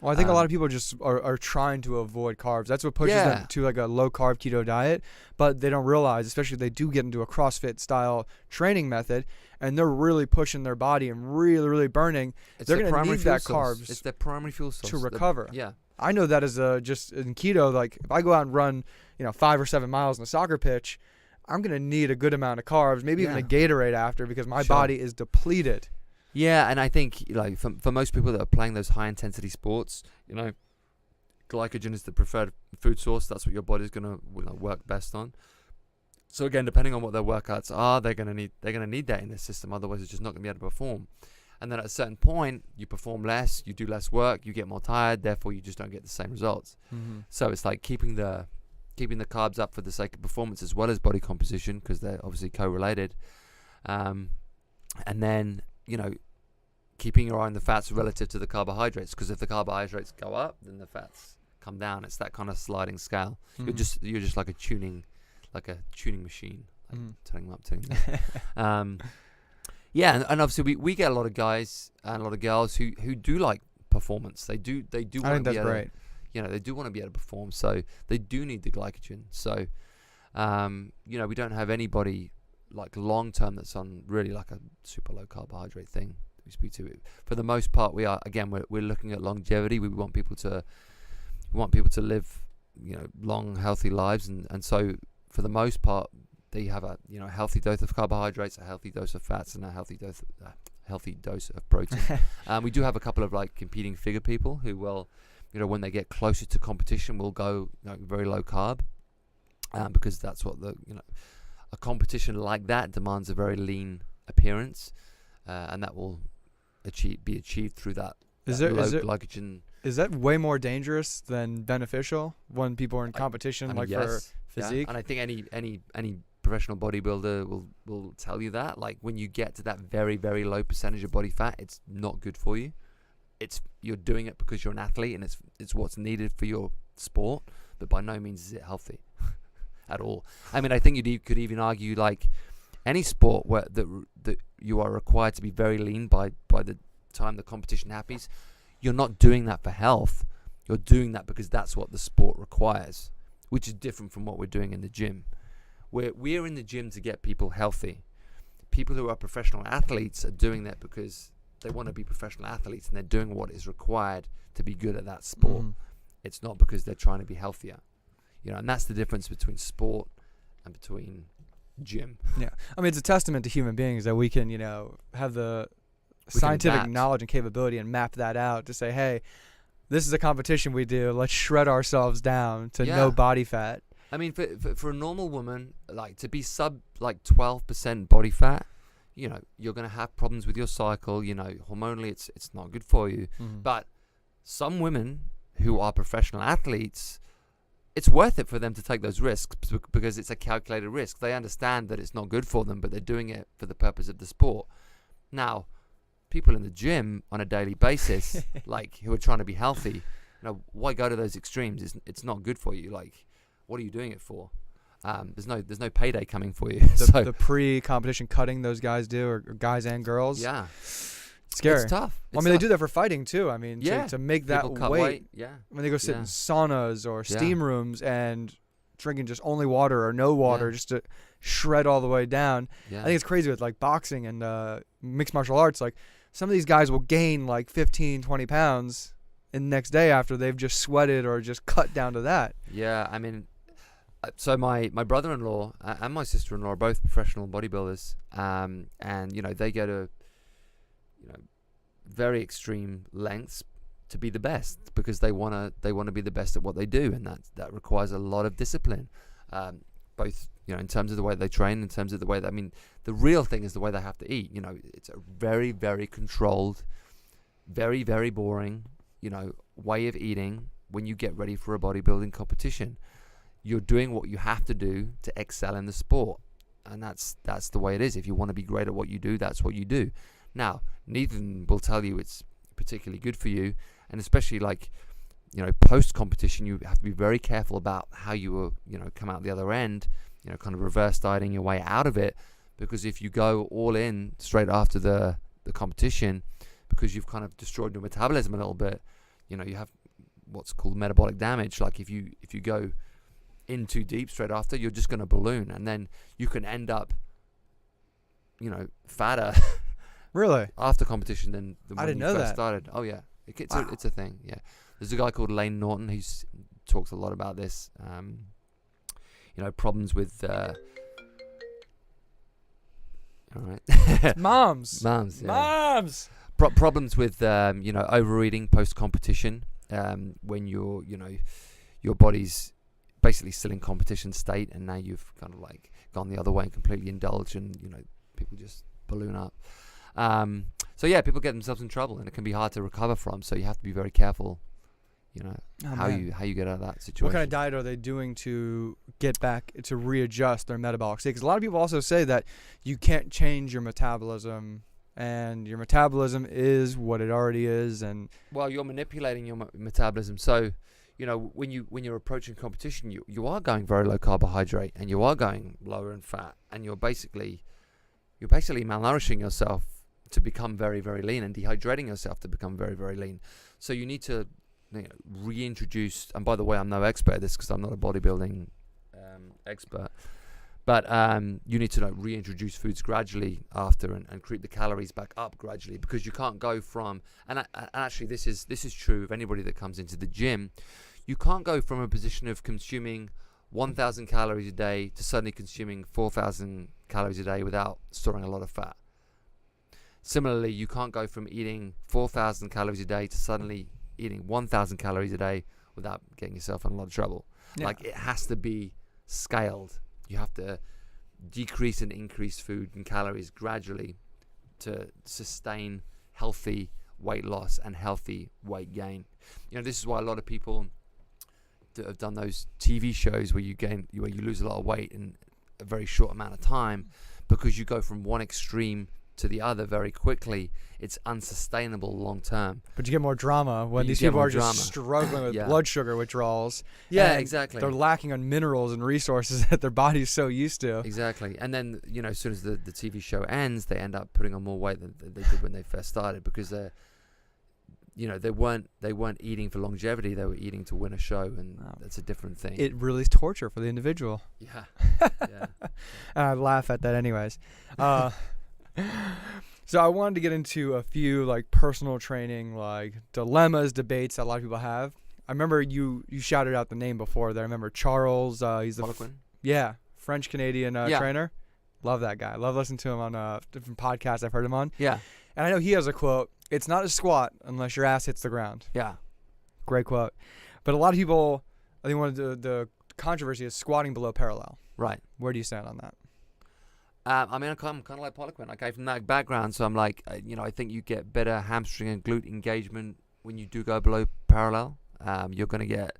Well, I think a lot of people just are trying to avoid carbs. That's what pushes them to like a low carb keto diet. But they don't realize, especially if they do get into a CrossFit style training method and they're really pushing their body and really, really burning, they're going to need that carbs. It's their primary fuel source to recover. Yeah. I know that as just in keto, like if I go out and run, 5 or 7 miles on a soccer pitch, I'm going to need a good amount of carbs, maybe even a Gatorade after, because my body is depleted. Yeah, and I think for most people that are playing those high intensity sports, glycogen is the preferred food source. That's what your body's gonna work best on. So again, depending on what their workouts are, they're gonna need that in their system. Otherwise, it's just not gonna be able to perform. And then at a certain point, you perform less, you do less work, you get more tired. Therefore, you just don't get the same results. Mm-hmm. So it's like keeping the carbs up for the sake of performance as well as body composition, because they're obviously correlated. And then keeping your eye on the fats relative to the carbohydrates, because if the carbohydrates go up, then the fats come down. It's that kind of sliding scale. Mm-hmm. You're just like a tuning machine. Like turning them up, turning them down. Yeah, and obviously we get a lot of guys and a lot of girls who do like performance. They do want to be able to, they do want to be able to perform. So they do need the glycogen. So we don't have anybody like long term that's on really like a super low carbohydrate thing we speak to. For the most part, we're looking at longevity. We want people to live long, healthy lives, and so for the most part they have a healthy dose of carbohydrates, a healthy dose of fats, and a healthy dose of protein. We do have a couple of like competing figure people who will when they get closer to competition will go very low carb, because that's what a competition like that demands a very lean appearance, and that will be achieved through that glycogen. Is that way more dangerous than beneficial when people are in competition, for physique? Yeah. And I think any professional bodybuilder will tell you that. Like when you get to that very, very low percentage of body fat, it's not good for you. You're doing it because you're an athlete and it's what's needed for your sport, but by no means is it healthy at all. I mean, I think you could even argue like any sport where that you are required to be very lean by the time the competition happens. You're not doing that for health. You're doing that because that's what the sport requires, which is different from what we're doing in the gym. We're in the gym to get people healthy. People who are professional athletes are doing that because they want to be professional athletes and they're doing what is required to be good at that sport. It's not because they're trying to be healthier. And that's the difference between sport and between gym. Yeah. I mean, it's a testament to human beings that we can, have the scientific knowledge and capability and map that out to say, hey, this is a competition we do. Let's shred ourselves down to no body fat. I mean, for a normal woman, like to be sub like 12% body fat, you're going to have problems with your cycle. Hormonally, it's not good for you. Mm-hmm. But some women who are professional athletes, it's worth it for them to take those risks because it's a calculated risk. They understand that it's not good for them, but they're doing it for the purpose of the sport. Now, people in the gym on a daily basis, like who are trying to be healthy, why go to those extremes? It's not good for you. Like, what are you doing it for? There's no payday coming for you. The pre-competition cutting those guys do, or guys and girls. Yeah, scary. It's tough. They do that for fighting too. I mean, to make that weight. Yeah. When they go sit in saunas or steam rooms and drinking just only water or no water just to shred all the way down. Yeah. I think it's crazy with like boxing and mixed martial arts. Like some of these guys will gain like 15, 20 pounds in the next day after they've just sweated or just cut down to that. Yeah, I mean, so my brother-in-law and my sister-in-law are both professional bodybuilders, and they go to very extreme lengths to be the best because they want to be the best at what they do, and that requires a lot of discipline, both in terms of the way they train, in terms of the way that, I mean, the real thing is the way they have to eat. It's a very, very controlled, very, very boring way of eating when you get ready for a bodybuilding competition. You're doing what you have to do to excel in the sport, and that's the way it is. If you want to be great at what you do, that's what you do. Now, neither will tell you it's particularly good for you, and especially like post competition, you have to be very careful about how you will come out the other end, kind of reverse dieting your way out of it, because if you go all in straight after the competition, because you've kind of destroyed your metabolism a little bit, you know, you have what's called metabolic damage. Like if you go in too deep straight after, you're just going to balloon, and then you can end up, you know, fatter Really? after competition than I when didn't you know first that. started. Oh yeah, it's Wow. it's a thing. Yeah, there's a guy called Lane Norton who talks a lot about this. You know, problems with. All right. Moms. Mums. Yeah. Moms. Problems with you know, overeating post competition. When you're, you know, your body's basically still in competition state, and now you've kind of like gone the other way and completely indulged, and you know, people just balloon up. So yeah, people get themselves in trouble, and it can be hard to recover from. So you have to be very careful, you know, how you get out of that situation. What kind of diet are they doing to get back to readjust their metabolic state? Because a lot of people also say that you can't change your metabolism, and your metabolism is what it already is. And well, you're manipulating your metabolism. So, you know, when you're approaching competition, you are going very low carbohydrate, and you are going lower in fat, and you're basically malnourishing yourself to become very, very lean, and dehydrating yourself to become very, very lean. So you need to, you know, reintroduce. And by the way, I'm no expert at this because I'm not a bodybuilding expert. But you need to reintroduce foods gradually after, and creep the calories back up gradually, because you can't go from, and actually this is true of anybody that comes into the gym. You can't go from a position of consuming 1,000 calories a day to suddenly consuming 4,000 calories a day without storing a lot of fat. Similarly, you can't go from eating 4,000 calories a day to suddenly eating 1,000 calories a day without getting yourself in a lot of trouble. Yeah. Like, it has to be scaled. You have to decrease and increase food and calories gradually to sustain healthy weight loss and healthy weight gain. You know, this is why a lot of people that have done those TV shows where you lose a lot of weight in a very short amount of time, because you go from one extreme to the other very quickly. It's unsustainable long term. But you get more drama when these people are just struggling with blood sugar withdrawals. Yeah, exactly. They're lacking on minerals and resources that their body's so used to. Exactly. And then, you know, as soon as the TV show ends, they end up putting on more weight than they did when they first started, because they're, you know, they weren't eating for longevity. They were eating to win a show, and that's a different thing. It really is torture for the individual. Yeah. Yeah. And I laugh at that anyways. So I wanted to get into a few like personal training, like dilemmas, debates that a lot of people have. I remember you shouted out the name before there. I remember Charles. He's the French Canadian trainer. Love that guy. Love listening to him on different podcasts I've heard him on. Yeah. And I know he has a quote. It's not a squat unless your ass hits the ground. Yeah. Great quote. But a lot of people, I think one of the controversy is squatting below parallel. Right. Where do you stand on that? I mean, I'm kind of like Poliquin. I came from that background, so I'm like, you know, I think you get better hamstring and glute engagement when you do go below parallel. You're going to get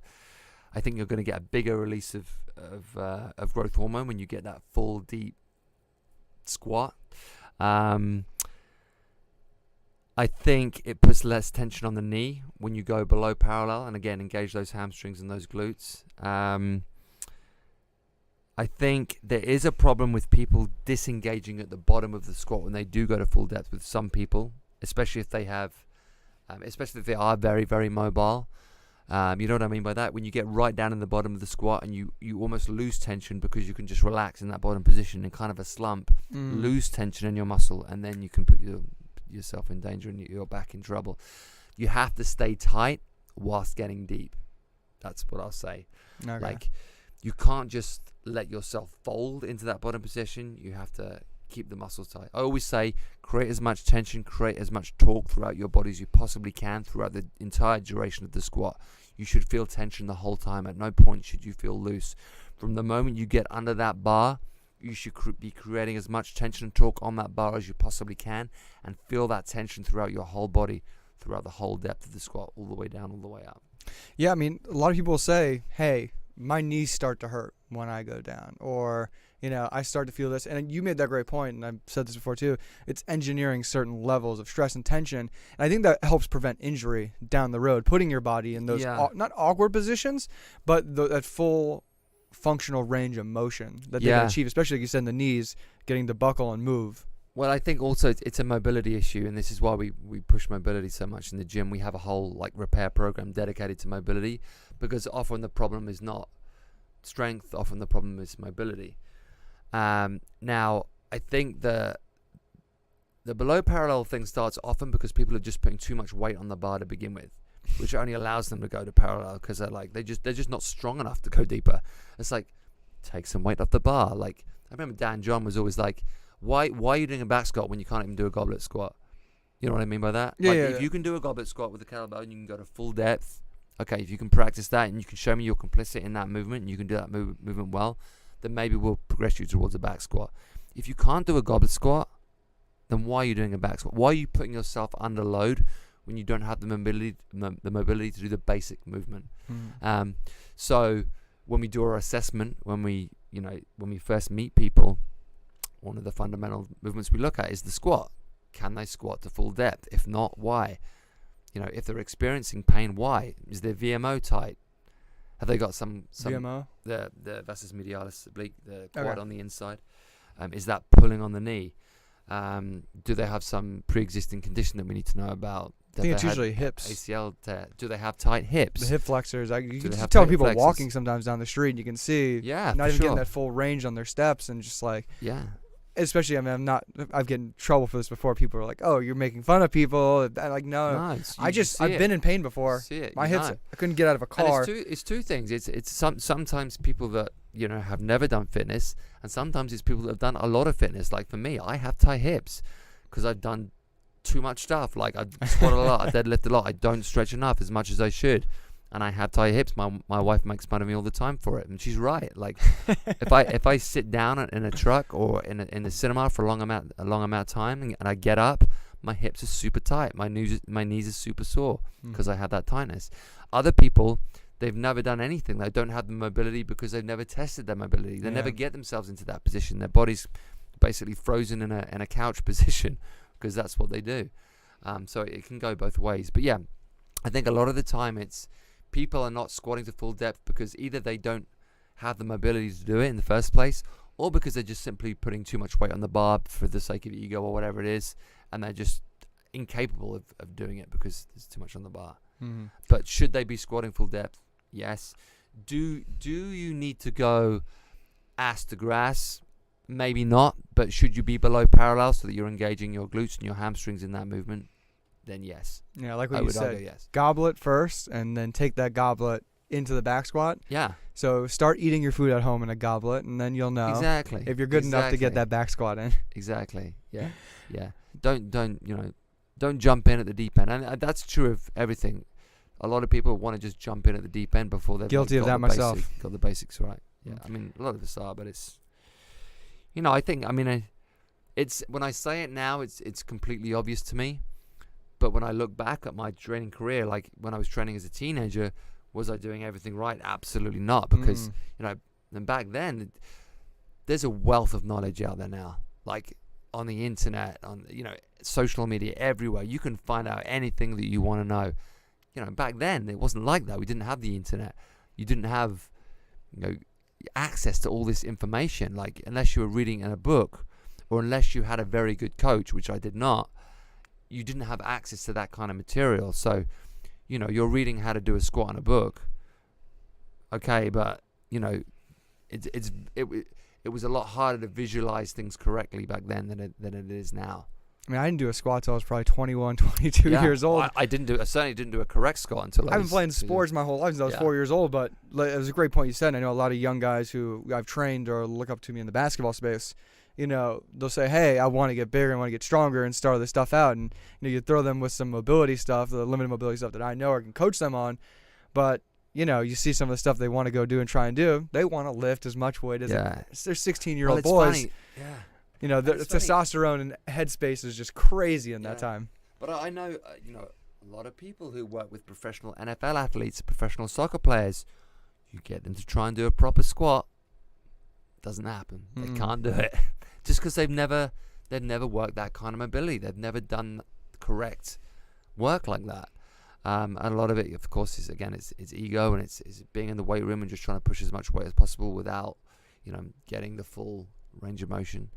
a bigger release of growth hormone when you get that full deep squat. I think it puts less tension on the knee when you go below parallel, and again, engage those hamstrings and those glutes. I think there is a problem with people disengaging at the bottom of the squat when they do go to full depth with some people, especially if they are very, very mobile. You know what I mean by that? When you get right down in the bottom of the squat and you almost lose tension because you can just relax in that bottom position in kind of a slump, lose tension in your muscle, and then you can put yourself in danger and you're back in trouble. You have to stay tight whilst getting deep. That's what I'll say. Okay. Like, you can't just let yourself fold into that bottom position. You have to keep the muscles tight. I always say, create as much tension, create as much torque throughout your body as you possibly can throughout the entire duration of the squat. You should feel tension the whole time. At no point should you feel loose. From the moment you get under that bar, you should be creating as much tension and torque on that bar as you possibly can, and feel that tension throughout your whole body, throughout the whole depth of the squat, all the way down, all the way up. Yeah, I mean, a lot of people will say, hey, my knees start to hurt when I go down, or, you know, I start to feel this. And you made that great point, and I've said this before too. It's engineering certain levels of stress and tension. And I think that helps prevent injury down the road, putting your body in those not awkward positions, but that full functional range of motion that they can achieve, especially like you said, in the knees, getting to buckle and move. Well, I think also it's a mobility issue, and this is why we push mobility so much in the gym. We have a whole like repair program dedicated to mobility, because often the problem is not strength, often the problem is mobility. Now, I think the below parallel thing starts often because people are just putting too much weight on the bar to begin with, which only allows them to go to parallel because they're just not strong enough to go deeper. It's like, take some weight off the bar. Like, I remember Dan John was always like, why are you doing a back squat when you can't even do a goblet squat? You know what I mean by that? Yeah, like, yeah, if you can do a goblet squat with a kettlebell and you can go to full depth, okay, if you can practice that and you can show me you're complicit in that movement and you can do that movement well, then maybe we'll progress you towards a back squat. If you can't do a goblet squat, then why are you doing a back squat? Why are you putting yourself under load when you don't have the mobility to do the basic movement? So when we do our assessment, when we first meet people, one of the fundamental movements we look at is the squat. Can they squat to full depth? If not, why? If they're experiencing pain, why? Is their VMO tight? Have they got some VMO? The vastus medialis oblique, the quad Okay. on the inside? Is that pulling on the knee? Do they have some pre-existing condition that we need to know about? I think it's usually hips. ACL tear. Do they have tight hips? The hip flexors. You can they just have tell tight people flexors? walking sometimes down the street, and you can see Yeah, not for even sure. getting that full range on their steps, and just like, Yeah. especially, I mean, I've gotten in trouble for this before. People are like, "Oh, you're making fun of people." I'm like, no, I've been in pain before. See it, My you hips, know. I couldn't get out of a car. And it's two things. It's sometimes people that have never done fitness, and sometimes it's people that have done a lot of fitness. Like for me, I have tight hips because I've done too much stuff. Like I squat a lot, I deadlift a lot, I don't stretch enough as much as I should, and I have tight hips. My wife makes fun of me all the time for it, and she's right. Like if I sit down in a truck or in the cinema for a long amount of time, and I get up, my hips are super tight. My knees are super sore because I have that tightness. Other people, they've never done anything. They don't have the mobility because they've never tested their mobility. They never get themselves into that position. Their body's basically frozen in a couch position because that's what they do. So it can go both ways. But yeah, I think a lot of the time it's people are not squatting to full depth because either they don't have the mobility to do it in the first place, or because they're just simply putting too much weight on the bar for the sake of ego or whatever it is, and they're just incapable of doing it because there's too much on the bar. But should they be squatting full depth? Yes. Do you need to go ass to grass? Maybe not. But should you be below parallel so that you're engaging your glutes and your hamstrings in that movement? Then yes. Yeah, like what I you would said. argue yes. Goblet first, and then take that goblet into the back squat. Yeah. So start eating your food at home in a goblet, and then you'll know Exactly. if you're good enough to get that back squat in. Exactly. Yeah. Yeah. Don't jump in at the deep end, and that's true of everything. A lot of people want to just jump in at the deep end before they've Guilty of that myself. Got the basics right. Yeah. I mean, a lot of us are, but it's, it's when I say it now, it's completely obvious to me. But when I look back at my training career, like when I was training as a teenager, was I doing everything right? Absolutely not. Because, and back then, there's a wealth of knowledge out there now. Like on the internet, on, social media, everywhere. You can find out anything that you want to know. Back then, it wasn't like that. We didn't have the internet. You didn't have, access to all this information. Like, unless you were reading in a book, or unless you had a very good coach, which I did not, you didn't have access to that kind of material. So, you're reading how to do a squat in a book. Okay, but it was a lot harder to visualize things correctly back then than it is now. I mean, I didn't do a squat till I was probably 21, 22 years old. Well, I certainly didn't do a correct squat until I've been playing sports my whole life since I was 4 years old, but it was a great point you said. I know a lot of young guys who I've trained or look up to me in the basketball space. They'll say, hey, I want to get bigger, I want to get stronger, and start all this stuff out. And you throw them with some mobility stuff, the limited mobility stuff that I know or can coach them on. But you see some of the stuff they want to go do and try and do. They want to lift as much weight as they're 16-year-old boys. Funny. Yeah. The testosterone and headspace is just crazy in that time. But I know, a lot of people who work with professional NFL athletes, professional soccer players, you get them to try and do a proper squat. Doesn't happen. They can't do it. Just because they've never worked that kind of mobility. They've never done correct work like that. And a lot of it, of course, is it's ego, and it's being in the weight room and just trying to push as much weight as possible without, getting the full range of motion.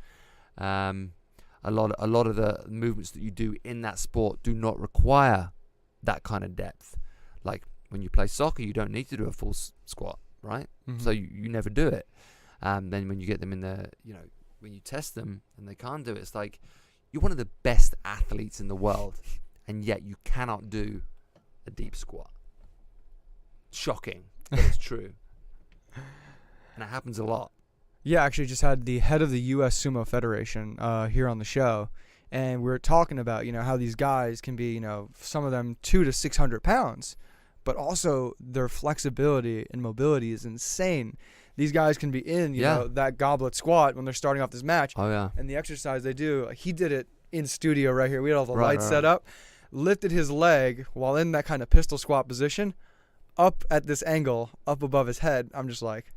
a lot of the movements that you do in that sport do not require that kind of depth. Like when you play soccer, you don't need to do a full squat, right? Mm-hmm. So you never do it. Then when you get them in the, when you test them and they can't do it, it's like you're one of the best athletes in the world, and yet you cannot do a deep squat. Shocking, but it's true. And it happens a lot. Yeah, actually just had the head of the U.S. Sumo Federation here on the show, and we were talking about, how these guys can be, some of them 200 to 600 pounds, but also their flexibility and mobility is insane. These guys can be in, that goblet squat when they're starting off this match. Oh, yeah. And the exercise they do, he did it in studio right here. We had all the lights set up, lifted his leg while in that kind of pistol squat position, up at this angle, up above his head. I'm just like,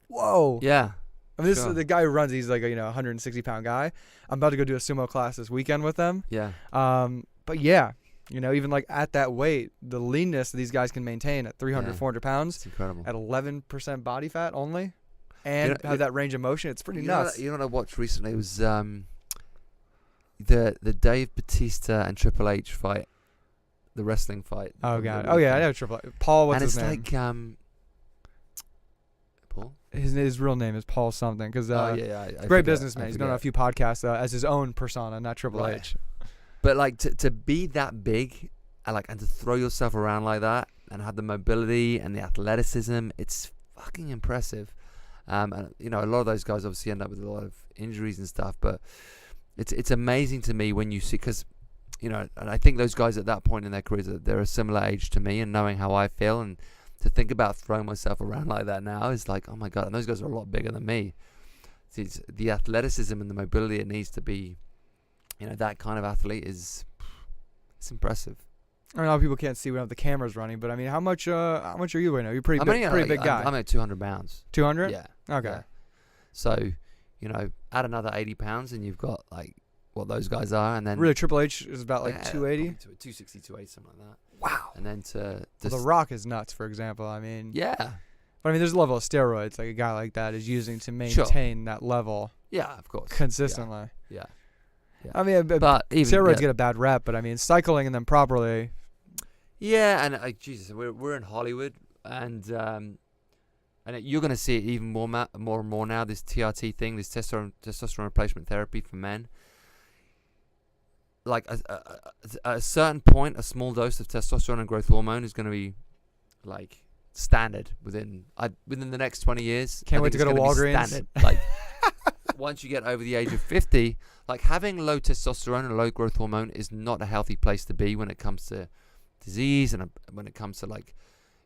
whoa. Yeah. I mean, this is the guy who runs. He's like a 160-pound guy. I'm about to go do a sumo class this weekend with them. Yeah. But yeah, even like at that weight, the leanness that these guys can maintain at 300, 400 pounds, it's incredible. At 11% body fat only, and have that range of motion. It's pretty nuts. You know what I watched recently? It was the Dave Bautista and Triple H fight, the wrestling fight. Oh god. Oh yeah, I know Triple H. Paul. What's his name? And it's like Paul. His real name is Paul something because I great businessman. He's been on a few podcasts as his own persona, not Triple H. But like to be that big, and to throw yourself around like that, and have the mobility and the athleticism, it's fucking impressive. And a lot of those guys obviously end up with a lot of injuries and stuff. But it's amazing to me when you see, because and I think those guys at that point in their careers, they're a similar age to me, and knowing how I feel and to think about throwing myself around like that now is like, oh my god! And those guys are a lot bigger than me. It's the athleticism and the mobility it needs to be, that kind of athlete it's impressive. I don't know, people can't see when have the cameras running, but I mean, how much are you right now? You're pretty big guy. I'm at 200 pounds. 200? Yeah. Okay. Yeah. So, add another 80 pounds, and you've got like what those guys are, and then really Triple H is about like 280, 260, 280, something like that. Wow. And then The Rock is nuts, for example. I mean, yeah. But I mean, there's a level of steroids like a guy like that is using to maintain that level. Yeah, of course. Consistently. Yeah. I mean, but even, steroids get a bad rep, but I mean, cycling them properly. Yeah, and Jesus, we're in Hollywood, and you're going to see it even more and more now. This TRT thing, this testosterone replacement therapy for men. Like at a certain point, a small dose of testosterone and growth hormone is going to be like standard within the next 20 years. Can't wait to go to Walgreens. Standard. Like once you get over the age of 50, like having low testosterone and low growth hormone is not a healthy place to be when it comes to disease and when it comes to like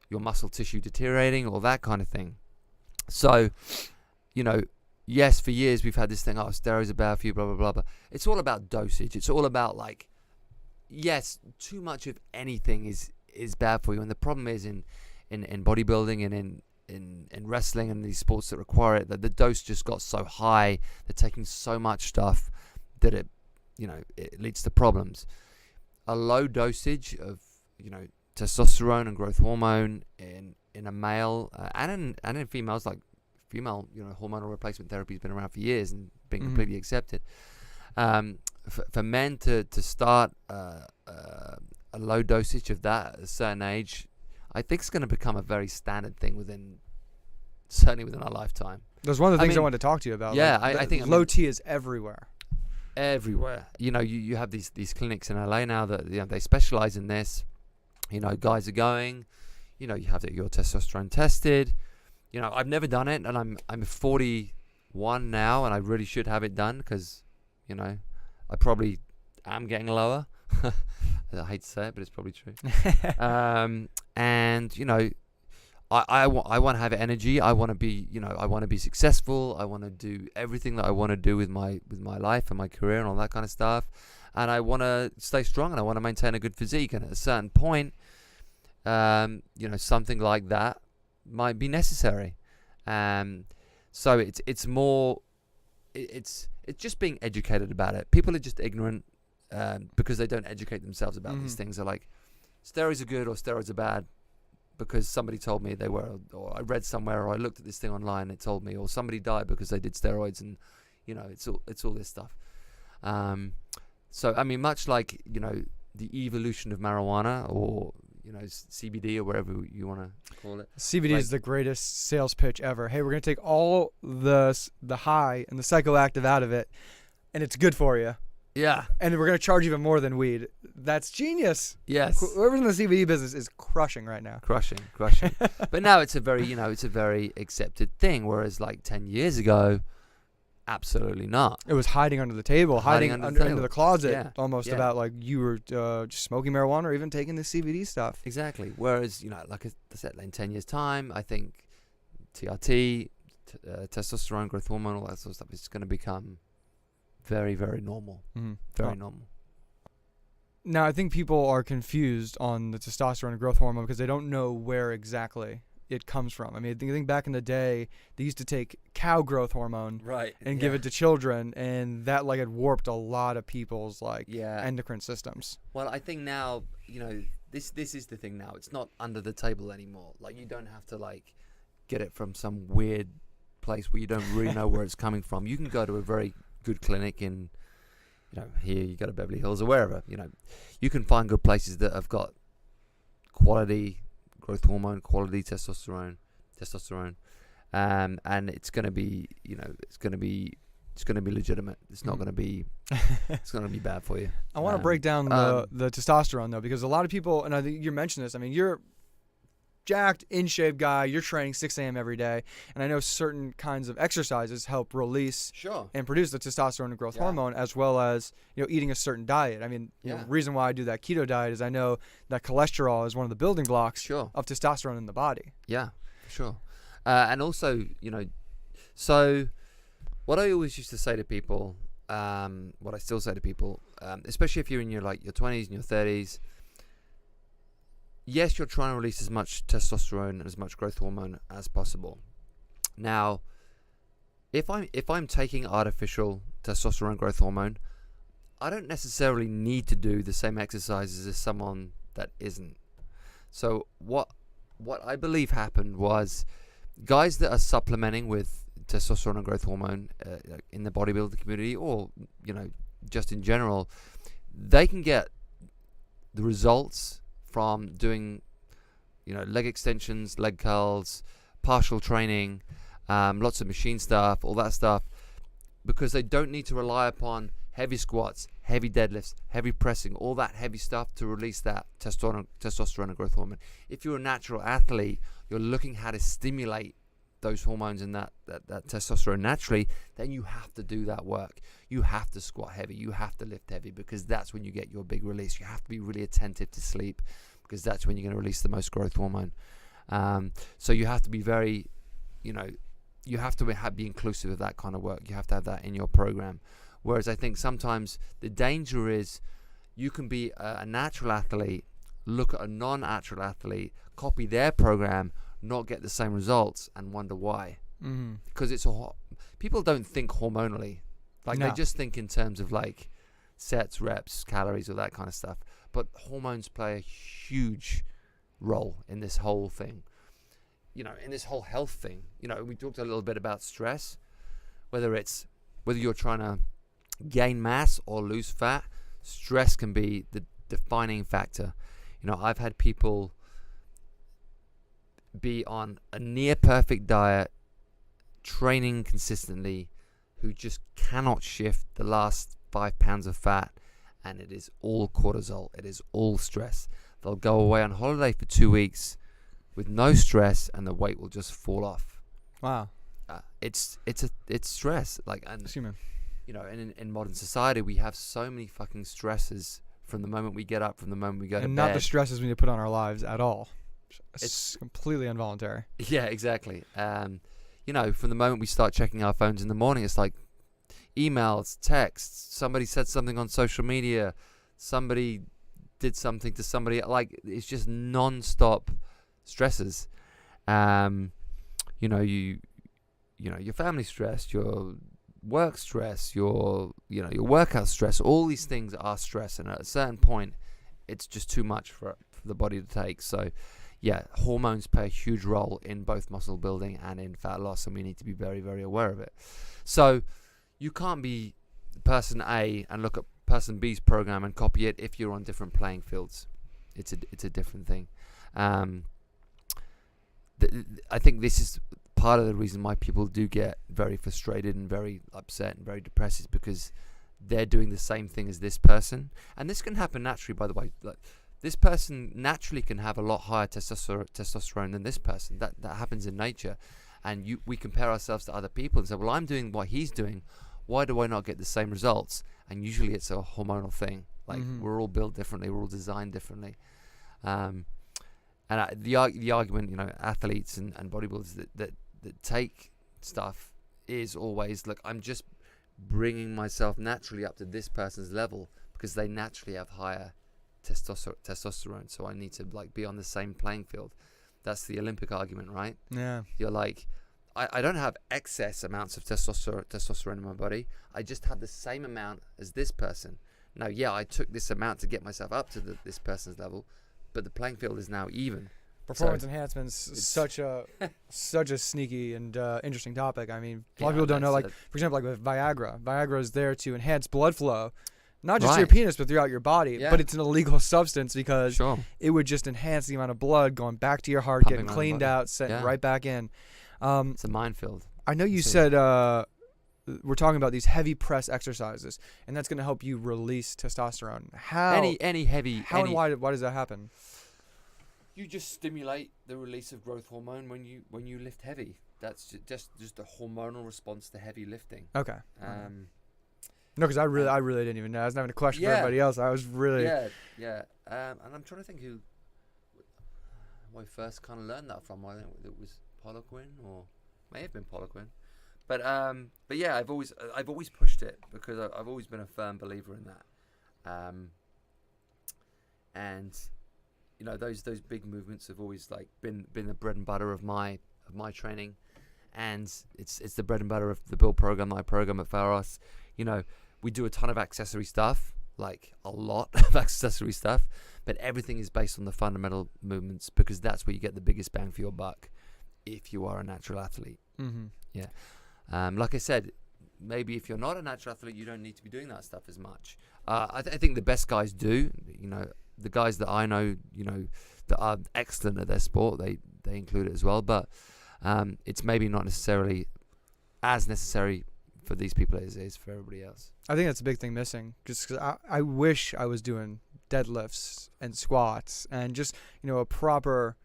your muscle tissue deteriorating or that kind of thing. So, yes, for years we've had this thing, steroids are bad for you, blah, blah, blah, blah. It's all about dosage. It's all about like, yes, too much of anything is bad for you. And the problem is in bodybuilding and in wrestling and these sports that require it, that the dose just got so high, they're taking so much stuff that it leads to problems. A low dosage of, testosterone and growth hormone in a male and in females, like female, hormonal replacement therapy has been around for years and been completely accepted. For men to start a low dosage of that at a certain age, I think it's going to become a very standard thing certainly within our lifetime. That's one of the things I wanted to talk to you about. Yeah, like, I think low T is everywhere. Everywhere. You have these clinics in LA now that they specialize in this. Guys are going. You have your testosterone tested. I've never done it, and I'm 41 now, and I really should have it done because, I probably am getting lower. I hate to say it, but it's probably true. And I want to have energy. I want to be, I want to be successful. I want to do everything that I want to do with my life and my career and all that kind of stuff. And I want to stay strong and I want to maintain a good physique. And at a certain point, something like that might be necessary. So it's more, it's just being educated about it. People are just ignorant because they don't educate themselves about these things. They're like, steroids are good or steroids are bad because somebody told me they were, or I read somewhere, or I looked at this thing online and it told me, or somebody died because they did steroids, and it's all this stuff. So I mean, much like the evolution of marijuana or CBD or whatever you want to call it. CBD is the greatest sales pitch ever. Hey, we're gonna take all the high and the psychoactive out of it, and it's good for you. Yeah. And we're gonna charge even more than weed. That's genius. Yes. Whoever's in the CBD business is crushing right now. Crushing. But now it's a very accepted thing. Whereas like 10 years ago, absolutely not. It was hiding under the table, hiding into the closet, almost Yeah. about like you were just smoking marijuana or even taking the CBD stuff. Exactly. Whereas like I said, in 10 years' time, I think TRT, testosterone, growth hormone, all that sort of stuff is going to become very, very normal. Mm-hmm. Very normal. Now, I think people are confused on the testosterone and growth hormone because they don't know where exactly it comes from. I mean, I think back in the day, they used to take cow growth hormone and give it to children, and that like had warped a lot of people's endocrine systems. Well, I think now, this is the thing now. It's not under the table anymore. Like, you don't have to like get it from some weird place where you don't really know where it's coming from. You can go to a very good clinic in here you go to Beverly Hills or wherever, you can find good places that have got quality growth hormone, quality testosterone, and it's going to be, it's going to be legitimate. It's not going to be, it's going to be bad for you. I want to break down the testosterone though, because a lot of people, and I think you mentioned this. I mean, you're jacked, in shape guy. You're training 6 a.m. every day, and I know certain kinds of exercises help release and produce the testosterone and growth hormone, as well as eating a certain diet. I mean, the reason why I do that keto diet is I know that cholesterol is one of the building blocks of testosterone in the body. Yeah, for sure. And also, so what I always used to say to people, what I still say to people, especially if you're in your 20s and your 30s. Yes, you're trying to release as much testosterone and as much growth hormone as possible. Now, if I'm taking artificial testosterone growth hormone, I don't necessarily need to do the same exercises as someone that isn't. So what I believe happened was guys that are supplementing with testosterone and growth hormone in the bodybuilding community, or just in general, they can get the results from doing leg extensions, leg curls, partial training, lots of machine stuff, all that stuff, because they don't need to rely upon heavy squats, heavy deadlifts, heavy pressing, all that heavy stuff to release that testosterone and growth hormone. If you're a natural athlete, you're looking how to stimulate those hormones and that testosterone naturally, then you have to do that work. You have to squat heavy, you have to lift heavy, because that's when you get your big release. You have to be really attentive to sleep, because that's when you're going to release the most growth hormone. So you have to be very, you have to be inclusive of that kind of work. You have to have that in your program. Whereas I think sometimes the danger is you can be a natural athlete, look at a non-natural athlete, copy their program, not get the same results, and wonder why. Because people don't think hormonally. They just think in terms of like sets, reps, calories, all that kind of stuff. But hormones play a huge role in this whole thing. In this whole health thing. We talked a little bit about stress, whether you're trying to gain mass or lose fat. Stress can be the defining factor. I've had people be on a near perfect diet, training consistently, who just cannot shift the last 5 pounds of fat, and it is all cortisol, it is all stress. They'll go away on holiday for 2 weeks with no stress, and the weight will just fall off. Wow. It's stress. In modern society, we have so many fucking stresses from the moment we get up, from the moment we go to bed. And not the stresses we need to put on our lives at all. It's completely involuntary. Yeah, exactly. From the moment we start checking our phones in the morning, it's like emails, texts, somebody said something on social media, somebody did something to somebody. Like, it's just non-stop stresses. Your family stress, your work stress, your workout stress, all these things are stress, and at a certain point it's just too much for the body to take. So hormones play a huge role in both muscle building and in fat loss, and we need to be very, very aware of it. So you can't be person A and look at person B's program and copy it if you're on different playing fields. It's a different thing. I think this is part of the reason why people do get very frustrated and very upset and very depressed, is because they're doing the same thing as this person. And this can happen naturally, by the way. Like, this person naturally can have a lot higher testosterone than this person. That happens in nature. And we compare ourselves to other people and say, well, I'm doing what he's doing. Why do I not get the same results? And usually it's a hormonal thing. Like, we're all built differently. We're all designed differently. And the argument, athletes and bodybuilders that take stuff is always, look, I'm just bringing myself naturally up to this person's level because they naturally have higher testosterone. So I need to be on the same playing field. That's the Olympic argument, right? Yeah. You're like, I don't have excess amounts of testosterone in my body. I just have the same amount as this person. Now, yeah, I took this amount to get myself up to this person's level, but the playing field is now even. Performance enhancement's such a sneaky and interesting topic. I mean, a lot of people don't know. For example, with Viagra. Viagra is there to enhance blood flow, not just to your penis, but throughout your body. Yeah. But it's an illegal substance because it would just enhance the amount of blood going back to your heart, getting cleaned out, sent right back in. It's a minefield. I know you said we're talking about these heavy press exercises, and that's going to help you release testosterone. How? Any heavy. How and why does that happen? You just stimulate the release of growth hormone when you lift heavy. That's just a hormonal response to heavy lifting. Okay. No, because I really didn't even know. I was having a question for everybody else. I was really And I'm trying to think who I first kind of learned that from. I think it was Poliquin, or may have been Poliquin. But yeah, I've always pushed it because I've always been a firm believer in that. And those big movements have always been the bread and butter of my training, and it's the bread and butter of the build program that I program at Pharos. We do a ton of accessory stuff, like a lot of accessory stuff, but everything is based on the fundamental movements because that's where you get the biggest bang for your buck if you are a natural athlete. Yeah. Like I said, maybe if you're not a natural athlete, you don't need to be doing that stuff as much. I think the best guys do. The guys that I know, that are excellent at their sport, they include it as well. But it's maybe not necessarily as necessary for these people as it is for everybody else. I think that's a big thing missing. Just because I wish I was doing deadlifts and squats and just a proper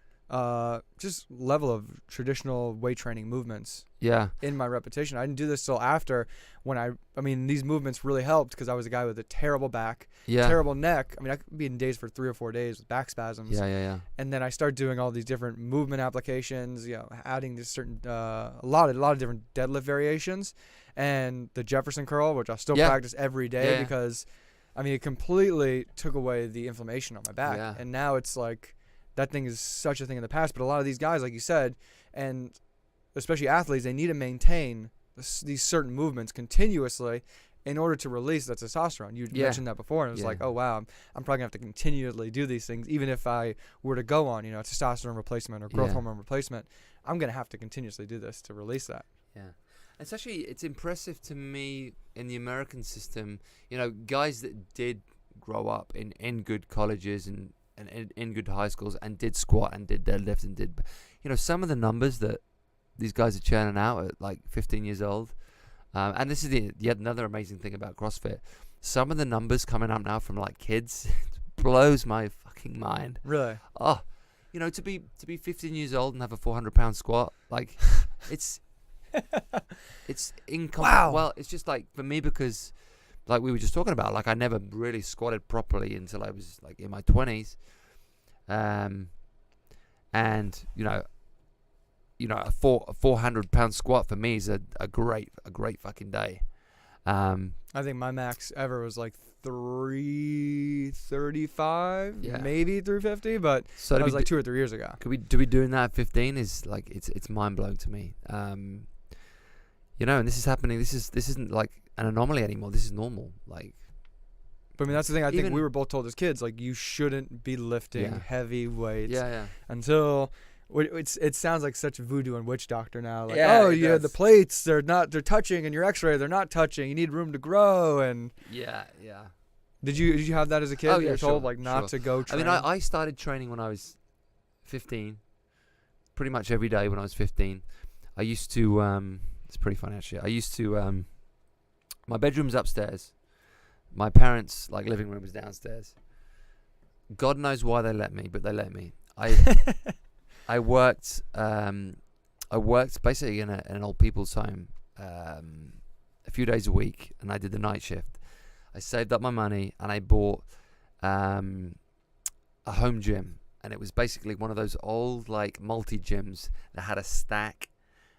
just level of traditional weight training movements. Yeah. In my repetition, I didn't do this till after when I mean these movements really helped because I was a guy with a terrible back, terrible neck. I mean I could be in days for 3 or 4 days with back spasms. Yeah. And then I started doing all these different movement applications, adding this certain a lot of different deadlift variations, and the Jefferson curl, which I still practice every day because I mean it completely took away the inflammation on my back, and now it's like that thing is such a thing in the past. But a lot of these guys, like you said, and especially athletes, they need to maintain these certain movements continuously in order to release that testosterone. You mentioned that before, and it was like, oh, wow, I'm probably going to have to continually do these things. Even if I were to go on, testosterone replacement or growth hormone replacement, I'm going to have to continuously do this to release that. Yeah. It's impressive to me in the American system, guys that did grow up in good colleges and in good high schools and did squat and did deadlift and did, some of the numbers that these guys are churning out at 15 years old. And this is yet another amazing thing about CrossFit. Some of the numbers coming up now from kids blows my fucking mind. Really? Oh, to be 15 years old and have a 400-pound squat, it's wow. Well, it's just for me because we were just talking about, I never really squatted properly until I was in my 20s. And a 400-pound squat for me is a great fucking day. I think my max ever was 335, maybe 350, but so that was 2 or 3 years ago. To be doing that at 15 is it's mind blowing to me. And this is happening. This isn't an anomaly anymore. This is normal. But I mean, that's the thing. I think we were both told as kids, you shouldn't be lifting heavy weights until It sounds like such voodoo and witch doctor now. Like, Yeah, oh, it you have the does. plates, they're touching, and your X-ray, they're not touching. You need room to grow. And Yeah. did you have that as a kid? Oh, You yeah, were told sure, like not sure. to go I train. mean, I started training when I was 15, pretty much every day when I was 15. I used to, it's pretty funny actually. I used to, my bedroom's upstairs. My parents' like living room was downstairs. God knows why they let me, but they let me. I worked basically in an old people's home a few days a week, and I did the night shift. I saved up my money and I bought a home gym, and it was basically one of those old like multi gyms that had a stack.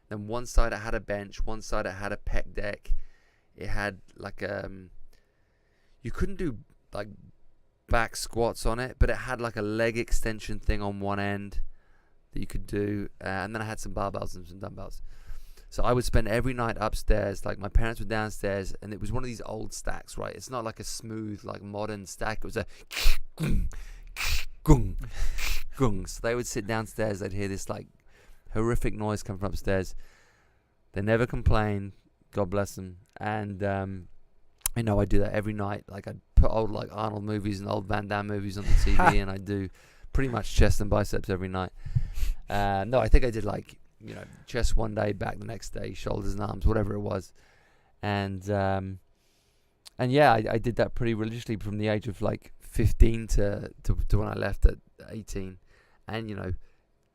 Then one side it had a bench, one side it had a pec deck. It had like you couldn't do like back squats on it, but it had like a leg extension thing on one end that you could do, and then I had some barbells and some dumbbells. So I would spend every night upstairs, like my parents were downstairs, and it was one of these old stacks, right? It's not like a smooth, like modern stack. It was a gung, gung. So they would sit downstairs, they'd hear this like horrific noise come from upstairs. They never complained, God bless them. And I do that every night. Like I'd put old like Arnold movies and old Van Damme movies on the TV, and I'd do pretty much chest and biceps every night. No, I think I did like, chest one day, back the next day, shoulders and arms, whatever it was. And yeah, I did that pretty religiously from the age of like 15 to when I left at 18. And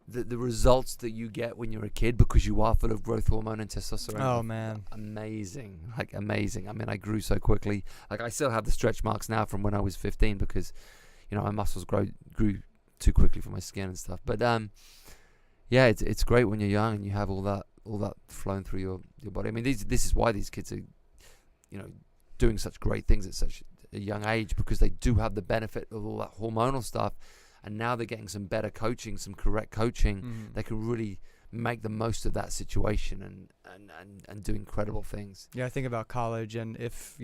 the results that you get when you're a kid, because you are full of growth hormone and testosterone. Oh man, amazing. I mean, I grew so quickly. Like I still have the stretch marks now from when I was 15 because my muscles grew too quickly for my skin and stuff. But yeah, it's great when you're young and you have all that flowing through your body. I mean, this is why these kids are doing such great things at such a young age, because they do have the benefit of all that hormonal stuff. And now they're getting some better coaching, some correct coaching. They can really make the most of that situation and do incredible things. Yeah, I think about college, and if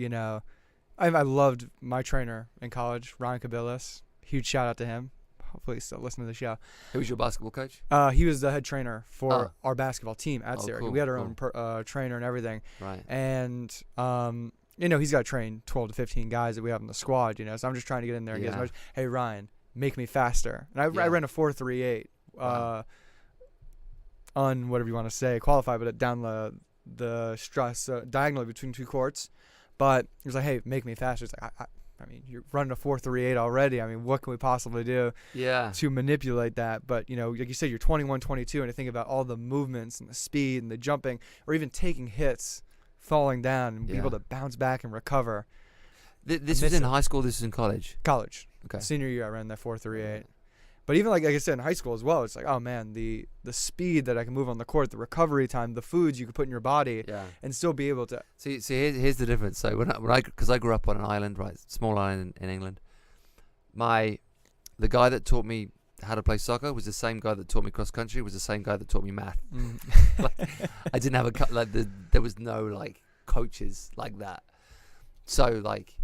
I loved my trainer in college, Ryan Kabilis. Huge shout out to him. Hopefully he's still listening to the show. Who was your basketball coach? He was the head trainer for our basketball team at Syracuse. Cool, we had our own trainer and everything. Right. And he's got to train 12 to 15 guys that we have in the squad. So I'm just trying to get in there and get as much. Hey Ryan, make me faster. And I ran a 4.38 on whatever you want to say, qualified, but down the stress diagonally between two courts. But he was like, hey, make me faster. It's like, I mean, you're running a 4.38 already. I mean, what can we possibly do to manipulate that? But, like you said, you're 21, 22, and I think about all the movements and the speed and the jumping, or even taking hits, falling down, and being able to bounce back and recover. This was in high school, this was in college? College. Okay. Senior year, I ran that 4.38. But even like I said, in high school as well, it's like, oh man, the speed that I can move on the court, the recovery time, the foods you can put in your body, and still be able to. See, here's the difference. So because I grew up on an island, right, small island in England, the guy that taught me how to play soccer was the same guy that taught me cross country, was the same guy that taught me math. I didn't have there was no like coaches like that. So like,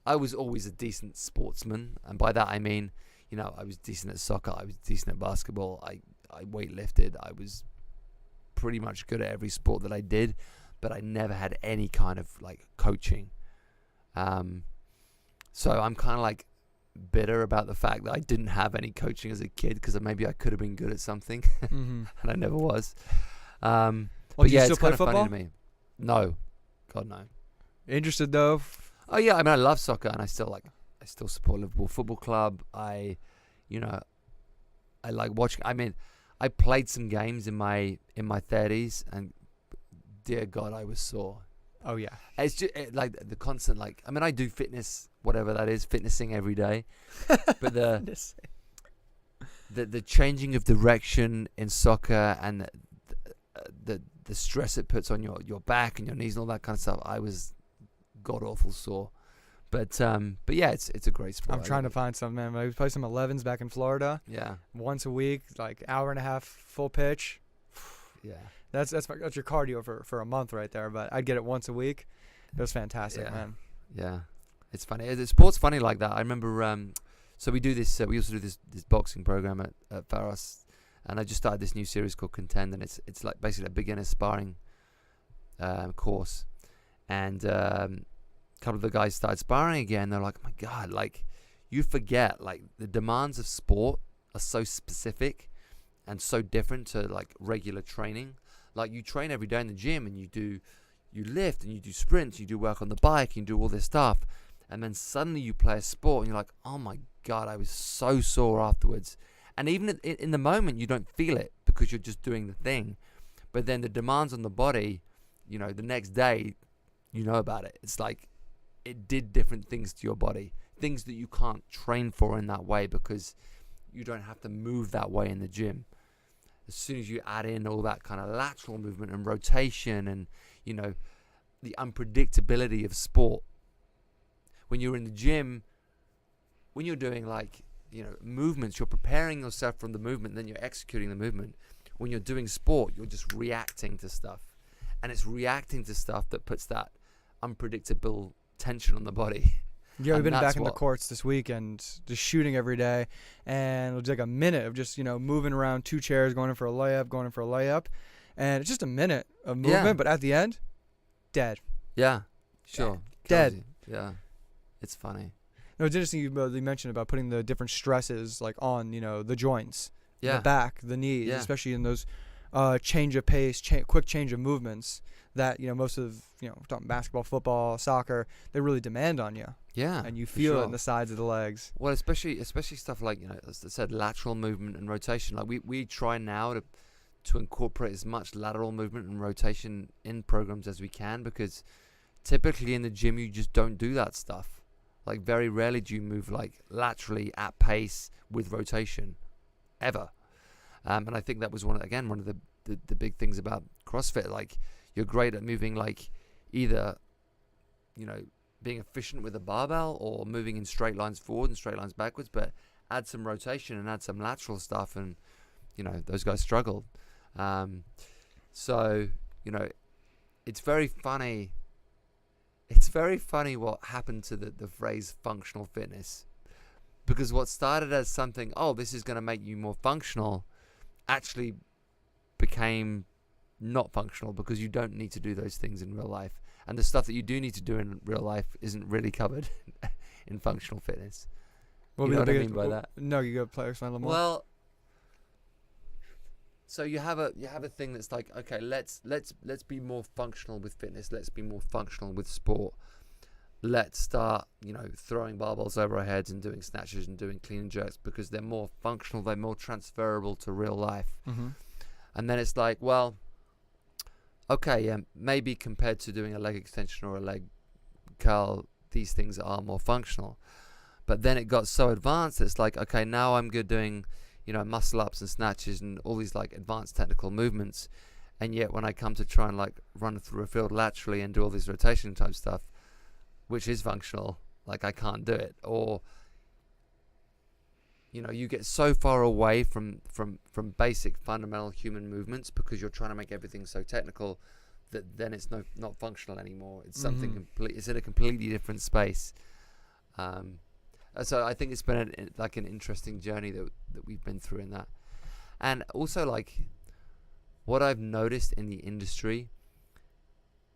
I was always a decent sportsman, and by that I mean, I was decent at soccer, I was decent at basketball, I weightlifted, I was pretty much good at every sport that I did, but I never had any kind of like coaching. So I'm kind of like bitter about the fact that I didn't have any coaching as a kid, because maybe I could have been good at something, and I never was. But yeah, it's kind of funny to me. No, God no. Interested though? Oh yeah, I mean I love soccer, and I still support Liverpool Football Club. I like watching. I mean, I played some games in my 30s, and dear God, I was sore. Oh yeah, it's just like the constant like. I mean, I do fitness, whatever that is, fitnessing every day, but the changing of direction in soccer and the stress it puts on your back and your knees and all that kind of stuff. I was god awful sore, but yeah, it's a great sport. I'm trying to find some, man. I play some 11s back in Florida. Yeah, once a week, like hour and a half full pitch. Yeah, that's your cardio for a month right there. But I'd get it once a week. It was fantastic, man. Yeah, it's funny. Sport's funny like that. I remember So we do this. We also do this boxing program at Pharos, and I just started this new series called Contend, and it's like basically a beginner sparring course. And a couple of the guys started sparring again. They're like, oh my God, like you forget like the demands of sport are so specific and so different to like regular training. Like you train every day in the gym and you lift and you do sprints, you do work on the bike, you do all this stuff. And then suddenly you play a sport and you're like, oh my God, I was so sore afterwards. And even in the moment, you don't feel it because you're just doing the thing. But then the demands on the body, you know, the next day, you know about it. It's like it did different things to your body, things that you can't train for in that way because you don't have to move that way in the gym. As soon as you add in all that kind of lateral movement and rotation and, you know, the unpredictability of sport. When you're in the gym, when you're doing like, you know, movements, you're preparing yourself from the movement, then you're executing the movement. When you're doing sport, you're just reacting to stuff. And it's reacting to stuff that puts that unpredictable tension on the body. Yeah, we've been back in the courts this weekend, just shooting every day, and it was like a minute of just, you know, moving around 2 chairs, going in for a layup, and it's just a minute of movement, but at the end, dead. Yeah, sure. Dead. Yeah, it's funny. No, it's interesting you mentioned about putting the different stresses like on, you know, the joints, the back, the knees, especially in those change of pace, quick change of movements that, you know, most of, you know, we're talking basketball, football, soccer, they really demand on you. Yeah. And you feel it in the sides of the legs. Well, especially stuff like, you know, as I said, lateral movement and rotation. Like we try now to incorporate as much lateral movement and rotation in programs as we can, because typically in the gym you just don't do that stuff. Like very rarely do you move like laterally at pace with rotation, ever. And I think that was one of the big things about CrossFit. Like you're great at moving like either, you know, being efficient with a barbell or moving in straight lines forward and straight lines backwards, but add some rotation and add some lateral stuff, and you know those guys struggled. So you know, it's very funny. It's very funny what happened to the phrase functional fitness, because what started as something, oh, this is going to make you more functional, actually became not functional because you don't need to do those things in real life. And the stuff that you do need to do in real life isn't really covered in functional fitness. You know what I mean by that? No, you got to explain a little more. Well, so you have a thing that's like, okay, let's be more functional with fitness. Let's be more functional with sport. Let's start, you know, throwing barbells over our heads and doing snatches and doing clean and jerks because they're more functional. They're more transferable to real life. Mm-hmm. And then it's like, well, okay, yeah, maybe compared to doing a leg extension or a leg curl, these things are more functional. But then it got so advanced, it's like, okay, now I'm good doing, you know, muscle ups and snatches and all these like advanced technical movements. And yet when I come to try and like run through a field laterally and do all this rotation type stuff, which is functional, like I can't do it. Or, you know, you get so far away from basic fundamental human movements because you're trying to make everything so technical that then it's not functional anymore. It's something complete. It's in a completely different space. So I think it's been an interesting journey that we've been through in that. And also like what I've noticed in the industry,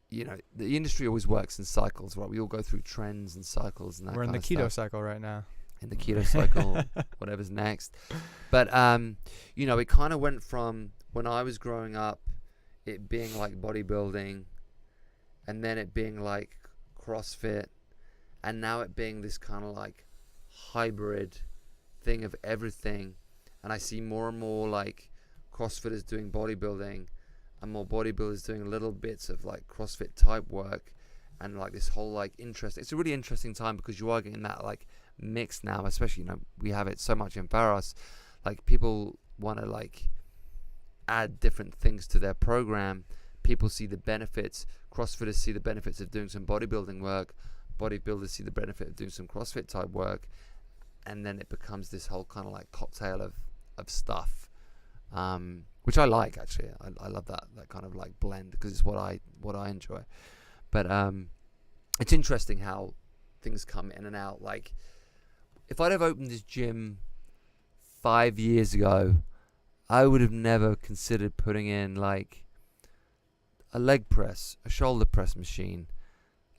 you know, the industry always works in cycles, right? We all go through trends and cycles and that. We're in the keto cycle right now. In the keto cycle, whatever's next. But, you know, it kind of went from when I was growing up, it being like bodybuilding, and then it being like CrossFit, and now it being this kind of like hybrid thing of everything. And I see more and more like CrossFitters doing bodybuilding, and more bodybuilders doing little bits of like CrossFit type work, and like this whole like interest. It's a really interesting time because you are getting that like mix now, especially, you know, we have it so much in Pharos. Like people want to like add different things to their program. People see the benefits. CrossFitters see the benefits of doing some bodybuilding work. Bodybuilders see the benefit of doing some CrossFit type work, and then it becomes this whole kind of like cocktail of stuff, which I like actually. I love that kind of like blend because it's what I enjoy. But it's interesting how things come in and out. Like if I'd have opened this gym 5 years ago, I would have never considered putting in like a leg press, a shoulder press machine,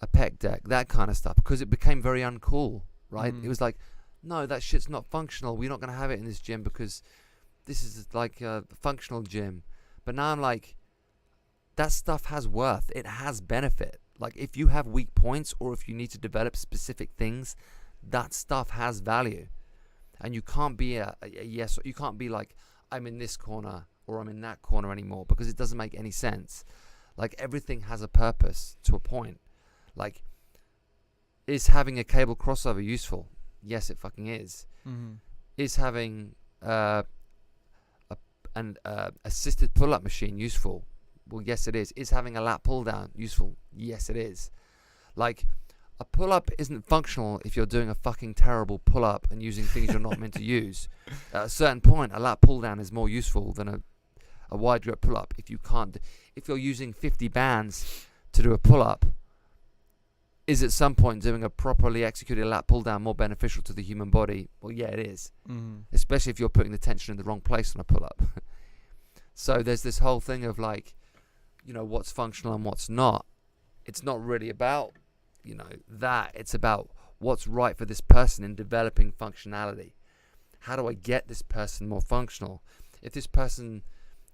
a pec deck, that kind of stuff, because it became very uncool, right? It was like, no, that shit's not functional. We're not going to have it in this gym because this is like a functional gym. But now I'm like, that stuff has worth. It has benefit. Like if you have weak points or if you need to develop specific things, that stuff has value. And you can't be a yes, you can't be like, I'm in this corner or I'm in that corner anymore, because it doesn't make any sense. Like everything has a purpose to a point. Like, is having a cable crossover useful? Yes, it fucking is. Is having an assisted pull-up machine useful? Well, yes, it is. Is having a lat pull-down useful? Yes, it is. Like, a pull-up isn't functional if you're doing a fucking terrible pull-up and using things you're not meant to use. At a certain point, a lat pull-down is more useful than a wide grip pull-up. If you're using 50 bands to do a pull-up, is at some point doing a properly executed lat pull-down more beneficial to the human body? Well, yeah, it is. Especially if you're putting the tension in the wrong place on a pull-up. So there's this whole thing of like, you know, what's functional and what's not. It's not really about, you know, that. It's about what's right for this person in developing functionality. How do I get this person more functional? If this person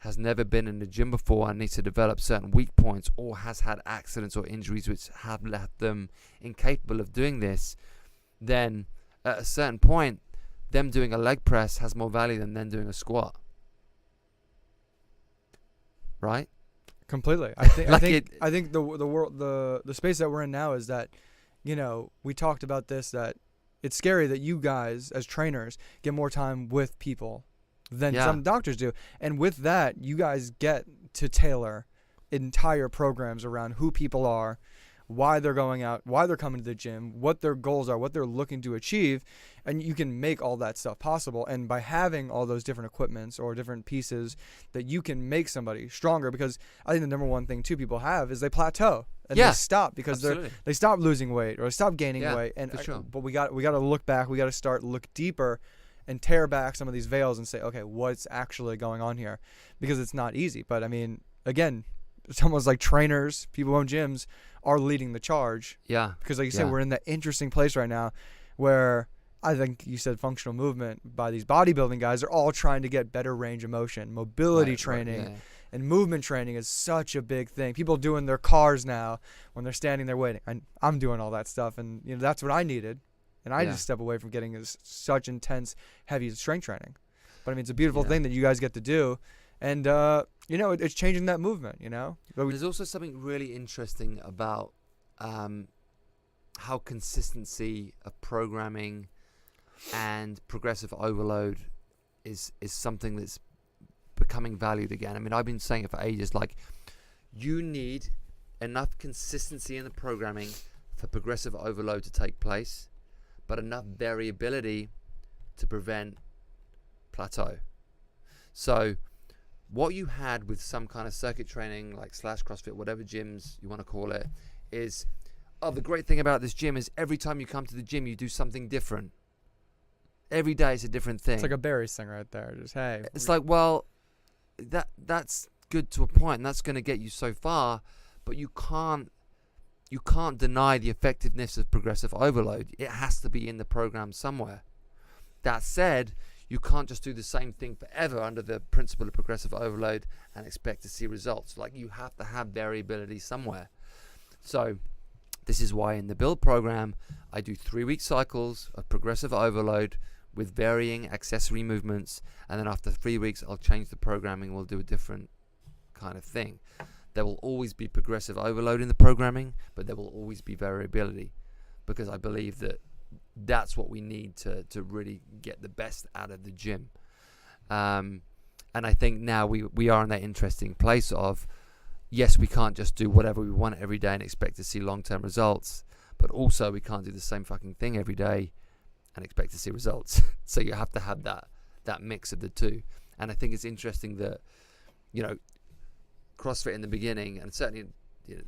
has never been in the gym before and needs to develop certain weak points, or has had accidents or injuries which have left them incapable of doing this, then at a certain point, them doing a leg press has more value than them doing a squat. Right? Completely. I think Like I think the world, the space that we're in now is that, you know, we talked about this, that it's scary that you guys as trainers get more time with people than some doctors do. And with that, you guys get to tailor entire programs around who people are, why they're going out, why they're coming to the gym, what their goals are, what they're looking to achieve, and you can make all that stuff possible. And by having all those different equipments or different pieces, that you can make somebody stronger, because I think the number one thing too people have is they plateau and they stop because they stop losing weight or they stop gaining weight. And but we got to look back, we got to look deeper and tear back some of these veils and say, okay, what's actually going on here? Because it's not easy. But I mean, again, it's almost like trainers, people who own gyms, are leading the charge. Yeah. Because like you said, we're in that interesting place right now where I think you said functional movement by these bodybuilding guys are all trying to get better range of motion, mobility training, and movement training is such a big thing. People doing their cars now when they're standing there waiting. I'm doing all that stuff, and you know that's what I needed. And I just step away from getting such intense, heavy strength training. But I mean, it's a beautiful thing that you guys get to do. And, you know, it's changing that movement, you know? There's also something really interesting about how consistency of programming and progressive overload is something that's becoming valued again. I mean, I've been saying it for ages, like, you need enough consistency in the programming for progressive overload to take place, but enough variability to prevent plateau. So what you had with some kind of circuit training, like / CrossFit, whatever gyms you want to call it, is, the great thing about this gym is every time you come to the gym, you do something different. Every day is a different thing. It's like a Barry's thing right there. Just, hey. It's like, well, that's good to a point, and that's going to get you so far, but you can't deny the effectiveness of progressive overload. It has to be in the program somewhere. That said, you can't just do the same thing forever under the principle of progressive overload and expect to see results. Like, you have to have variability somewhere. So this is why in the build program, I do 3-week cycles of progressive overload with varying accessory movements. And then after 3 weeks, I'll change the programming. We'll do a different kind of thing. There will always be progressive overload in the programming, but there will always be variability, because I believe that that's what we need to really get the best out of the gym. And I think now we are in that interesting place of, yes, we can't just do whatever we want every day and expect to see long-term results, but also we can't do the same fucking thing every day and expect to see results. So you have to have that mix of the two. And I think it's interesting that, you know, CrossFit in the beginning, and certainly, you know,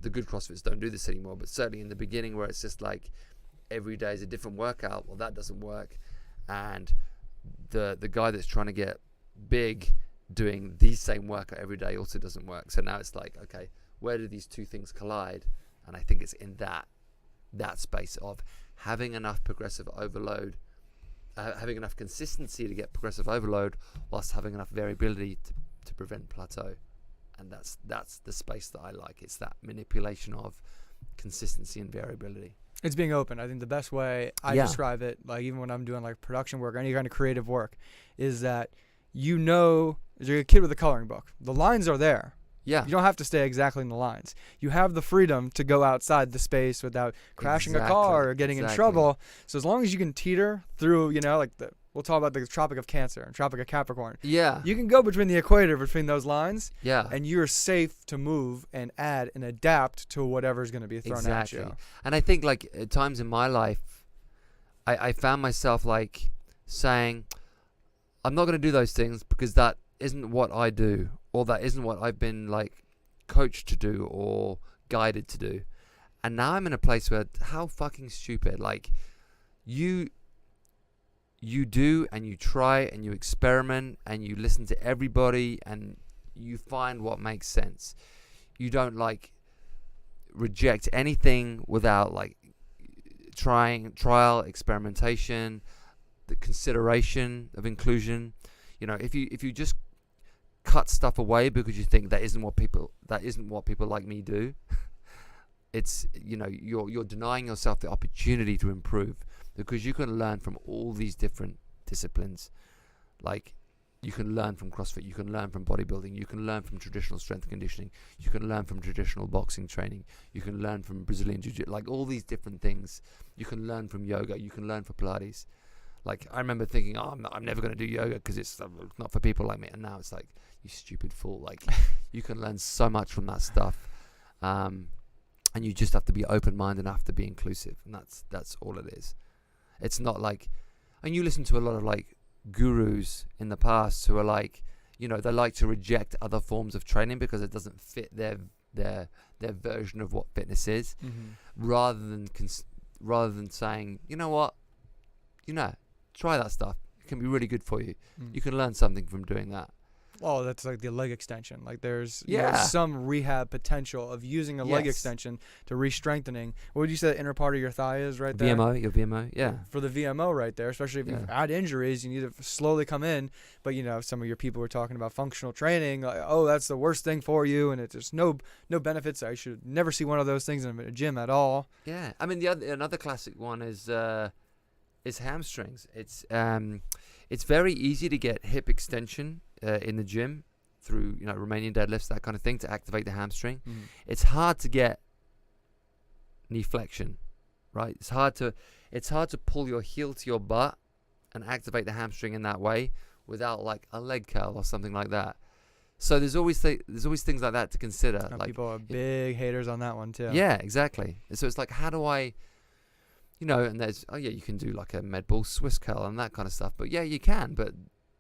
the good CrossFitters don't do this anymore, but certainly in the beginning, where it's just like every day is a different workout, well, that doesn't work. And the guy that's trying to get big doing the same workout every day also doesn't work. So now it's like, okay, where do these two things collide? And I think it's in that space of having enough progressive overload, having enough consistency to get progressive overload, whilst having enough variability to prevent plateau. And that's the space that I like. It's that manipulation of consistency and variability. It's being open. I think the best way I describe it, like even when I'm doing like production work or any kind of creative work, is that as you're a kid with a coloring book, the lines are there. Yeah. You don't have to stay exactly in the lines. You have the freedom to go outside the space without crashing a car or getting in trouble. So as long as you can teeter through, we'll talk about the Tropic of Cancer and Tropic of Capricorn. Yeah. You can go between the equator, between those lines. Yeah. And you're safe to move and add and adapt to whatever's going to be thrown at you. And I think like at times in my life, I found myself like saying, I'm not going to do those things because that isn't what I do, or that isn't what I've been like coached to do or guided to do. And now I'm in a place where how fucking stupid, like you do and you try and you experiment and you listen to everybody and you find what makes sense. You don't like reject anything without like trial, experimentation, the consideration of inclusion. If you just cut stuff away because you think that isn't what people like me do, it's you're denying yourself the opportunity to improve, because you can learn from all these different disciplines. Like you can learn from CrossFit, you can learn from bodybuilding, you can learn from traditional strength conditioning, you can learn from traditional boxing training, you can learn from Brazilian Jiu-Jitsu, like all these different things. You can learn from yoga, you can learn from Pilates. Like I remember thinking, I'm never going to do yoga because it's not for people like me. And now it's like, you stupid fool. Like you can learn so much from that stuff. And you just have to be open-minded enough to be inclusive. And that's all it is. It's not like, and you listen to a lot of like gurus in the past who are like, they like to reject other forms of training because it doesn't fit their version of what fitness is, rather than saying, you know what, try that stuff. It can be really good for you. You can learn something from doing that. Oh, that's like the leg extension. Like there's some rehab potential of using a leg extension to re-strengthening. What would you say the inner part of your thigh is right there? Your VMO, yeah. For the VMO right there, especially if you've had injuries, you need to slowly come in. But, some of your people were talking about functional training. Like, oh, that's the worst thing for you. And it's just no benefits. I should never see one of those things in a gym at all. Yeah. I mean, another classic one is hamstrings. It's very easy to get hip extension in the gym through Romanian deadlifts, that kind of thing, to activate the hamstring. It's hard to get knee flexion, right? It's hard to pull your heel to your butt and activate the hamstring in that way without like a leg curl or something like that. So there's always things like that to consider. Like people are big haters on that one too. Yeah, exactly. So it's like, how do I? And there's, you can do like a med ball Swiss curl and that kind of stuff. But yeah, you can, but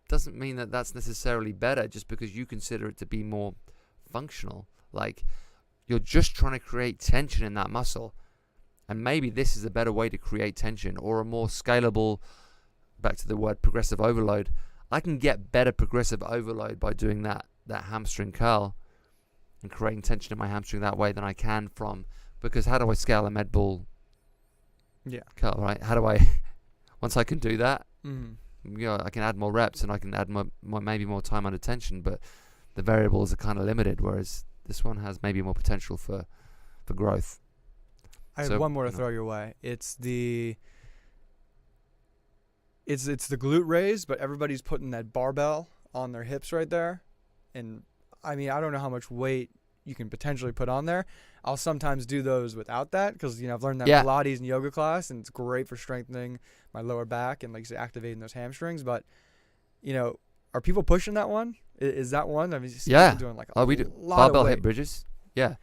doesn't mean that that's necessarily better just because you consider it to be more functional. Like you're just trying to create tension in that muscle. And maybe this is a better way to create tension, or a more scalable, back to the word progressive overload. I can get better progressive overload by doing that hamstring curl and creating tension in my hamstring that way than I can because how do I scale a med ball? Curl, right? How do I, once I can do that, I can add more reps and I can add maybe more time under tension, but the variables are kind of limited, whereas this one has maybe more potential for growth. I have one more to throw your way. It's the glute raise, but everybody's putting that barbell on their hips right there. And I mean, I don't know how much weight you can potentially put on there. I'll sometimes do those without that because, I've learned that Pilates and yoga class, and it's great for strengthening my lower back and, like you say, activating those hamstrings. But, are people pushing that one? Is that one? I mean, people doing like we do barbell hip bridges. Yeah.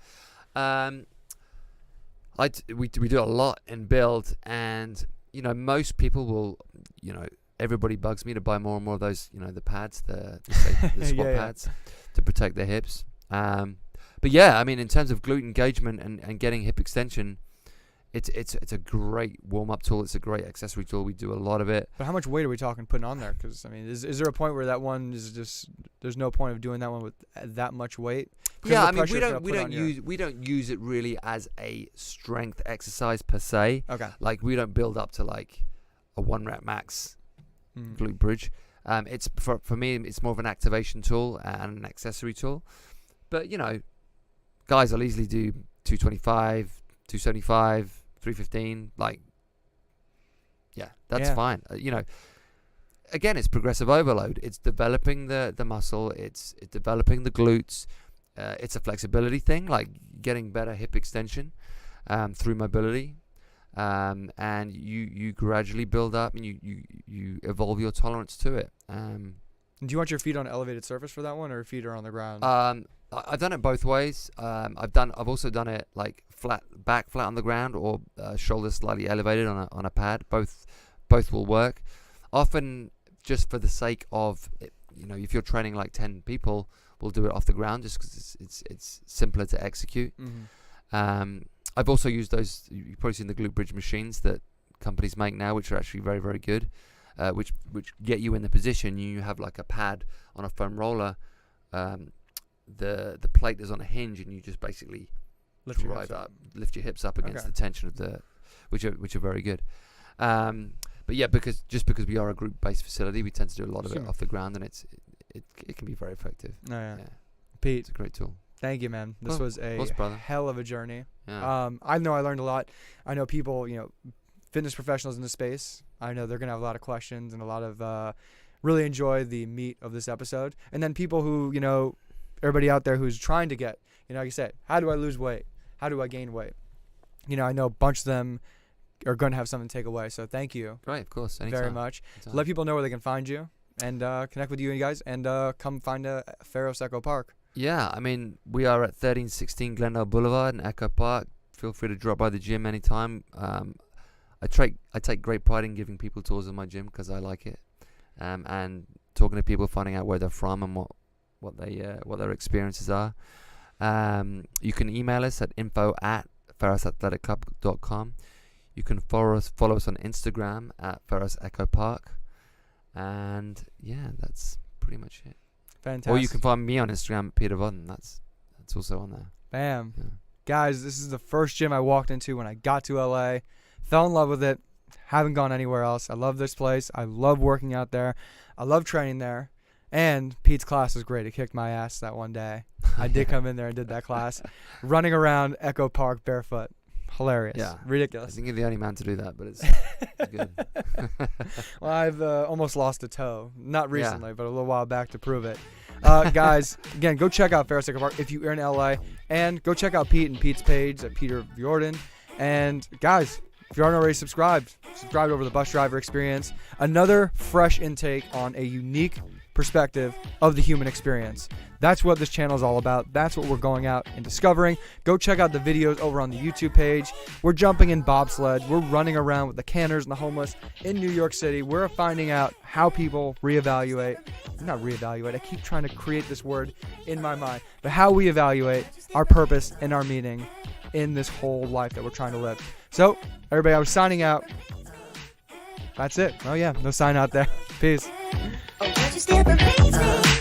We do a lot in build, and, most people will, everybody bugs me to buy more and more of those, the pads, the squat pads to protect their hips. But yeah, I mean, in terms of glute engagement and getting hip extension, it's a great warm-up tool. It's a great accessory tool. We do a lot of it. But how much weight are we talking putting on there? Because, I mean, is there a point where that one is just, there's no point of doing that one with that much weight? Yeah, I mean, we don't use it really as a strength exercise per se. Okay. Like, we don't build up to like a 1 rep max glute bridge. It's for me, it's more of an activation tool and an accessory tool. But, you know, guys will easily do 225, 275, 315, like, yeah, that's fine. You know, again, it's progressive overload. It's developing the muscle. It's developing the glutes. It's a flexibility thing, like getting better hip extension through mobility. And you gradually build up and you evolve your tolerance to it. Do you want your feet on an elevated surface for that one, or your feet are on the ground? I've done it both ways. I've also done it like flat on the ground, or shoulders slightly elevated on a pad. Both will work. Often, just for the sake of it, you know, if you're training like 10 people, we'll do it off the ground just because it's simpler to execute. I've also used those. You've probably seen the glute bridge machines that companies make now, which are actually very, very good. Which get you in the position. You have like a pad on a foam roller. The plate is on a hinge, and you just basically lift your hips up against the tension of which are very good. But yeah, because we are a group-based facility, we tend to do a lot of it off the ground, and it can be very effective. Oh, yeah. Pete, it's a great tool. Thank you, man. This was a hell of a journey. Yeah. I know I learned a lot. I know people, you know, fitness professionals in the space, I know they're gonna have a lot of questions and a lot of really enjoy the meat of this episode. And then people who, you know, everybody out there who's trying to get, you know, like you said, how do I lose weight? How do I gain weight? You know, I know a bunch of them are going to have something to take away. So thank you. Right, of course. Anytime. Very much. Let people know where they can find you and connect with you guys, and come find Pharos Echo Park. Yeah, I mean, we are at 1316 Glendale Boulevard in Echo Park. Feel free to drop by the gym anytime. I take great pride in giving people tours of my gym because I like it, and talking to people, finding out where they're from and what their experiences are. You can email us at info@pharosathleticlub.com. You can follow us on Instagram at Pharos Echo Park, and yeah, that's pretty much it. Fantastic. Or you can find me on Instagram, Pieter Vodden. That's also on there. Bam. Yeah. Guys, this is the first gym I walked into when I got to LA. Fell in love with it. Haven't gone anywhere else. I love this place. I love working out there. I love training there. And Pete's class was great. It kicked my ass that one day. I did come in there and did that class. Running around Echo Park barefoot. Hilarious. Yeah. Ridiculous. I think you're the only man to do that, but it's good. Well, I've almost lost a toe. Not recently, but a little while back to prove it. Guys, again, go check out Pharos Athletic Club if you're in LA. And go check out Pete and Pete's page at Pieter Vodden. And guys, if you aren't already subscribed over the Bus Driver Experience. Another fresh intake on a unique perspective of the human experience. That's what this channel is all about. That's what we're going out and discovering. Go check out the videos over on the YouTube page. We're jumping in bobsled. We're running around with the canners and the homeless in New York City. We're finding out how people not reevaluate. I keep trying to create this word in my mind, but how we evaluate our purpose and our meaning in this whole life that we're trying to live. So, everybody, I was signing out. That's it. Oh yeah, no sign out there. Peace. Oh, but you still amaze me.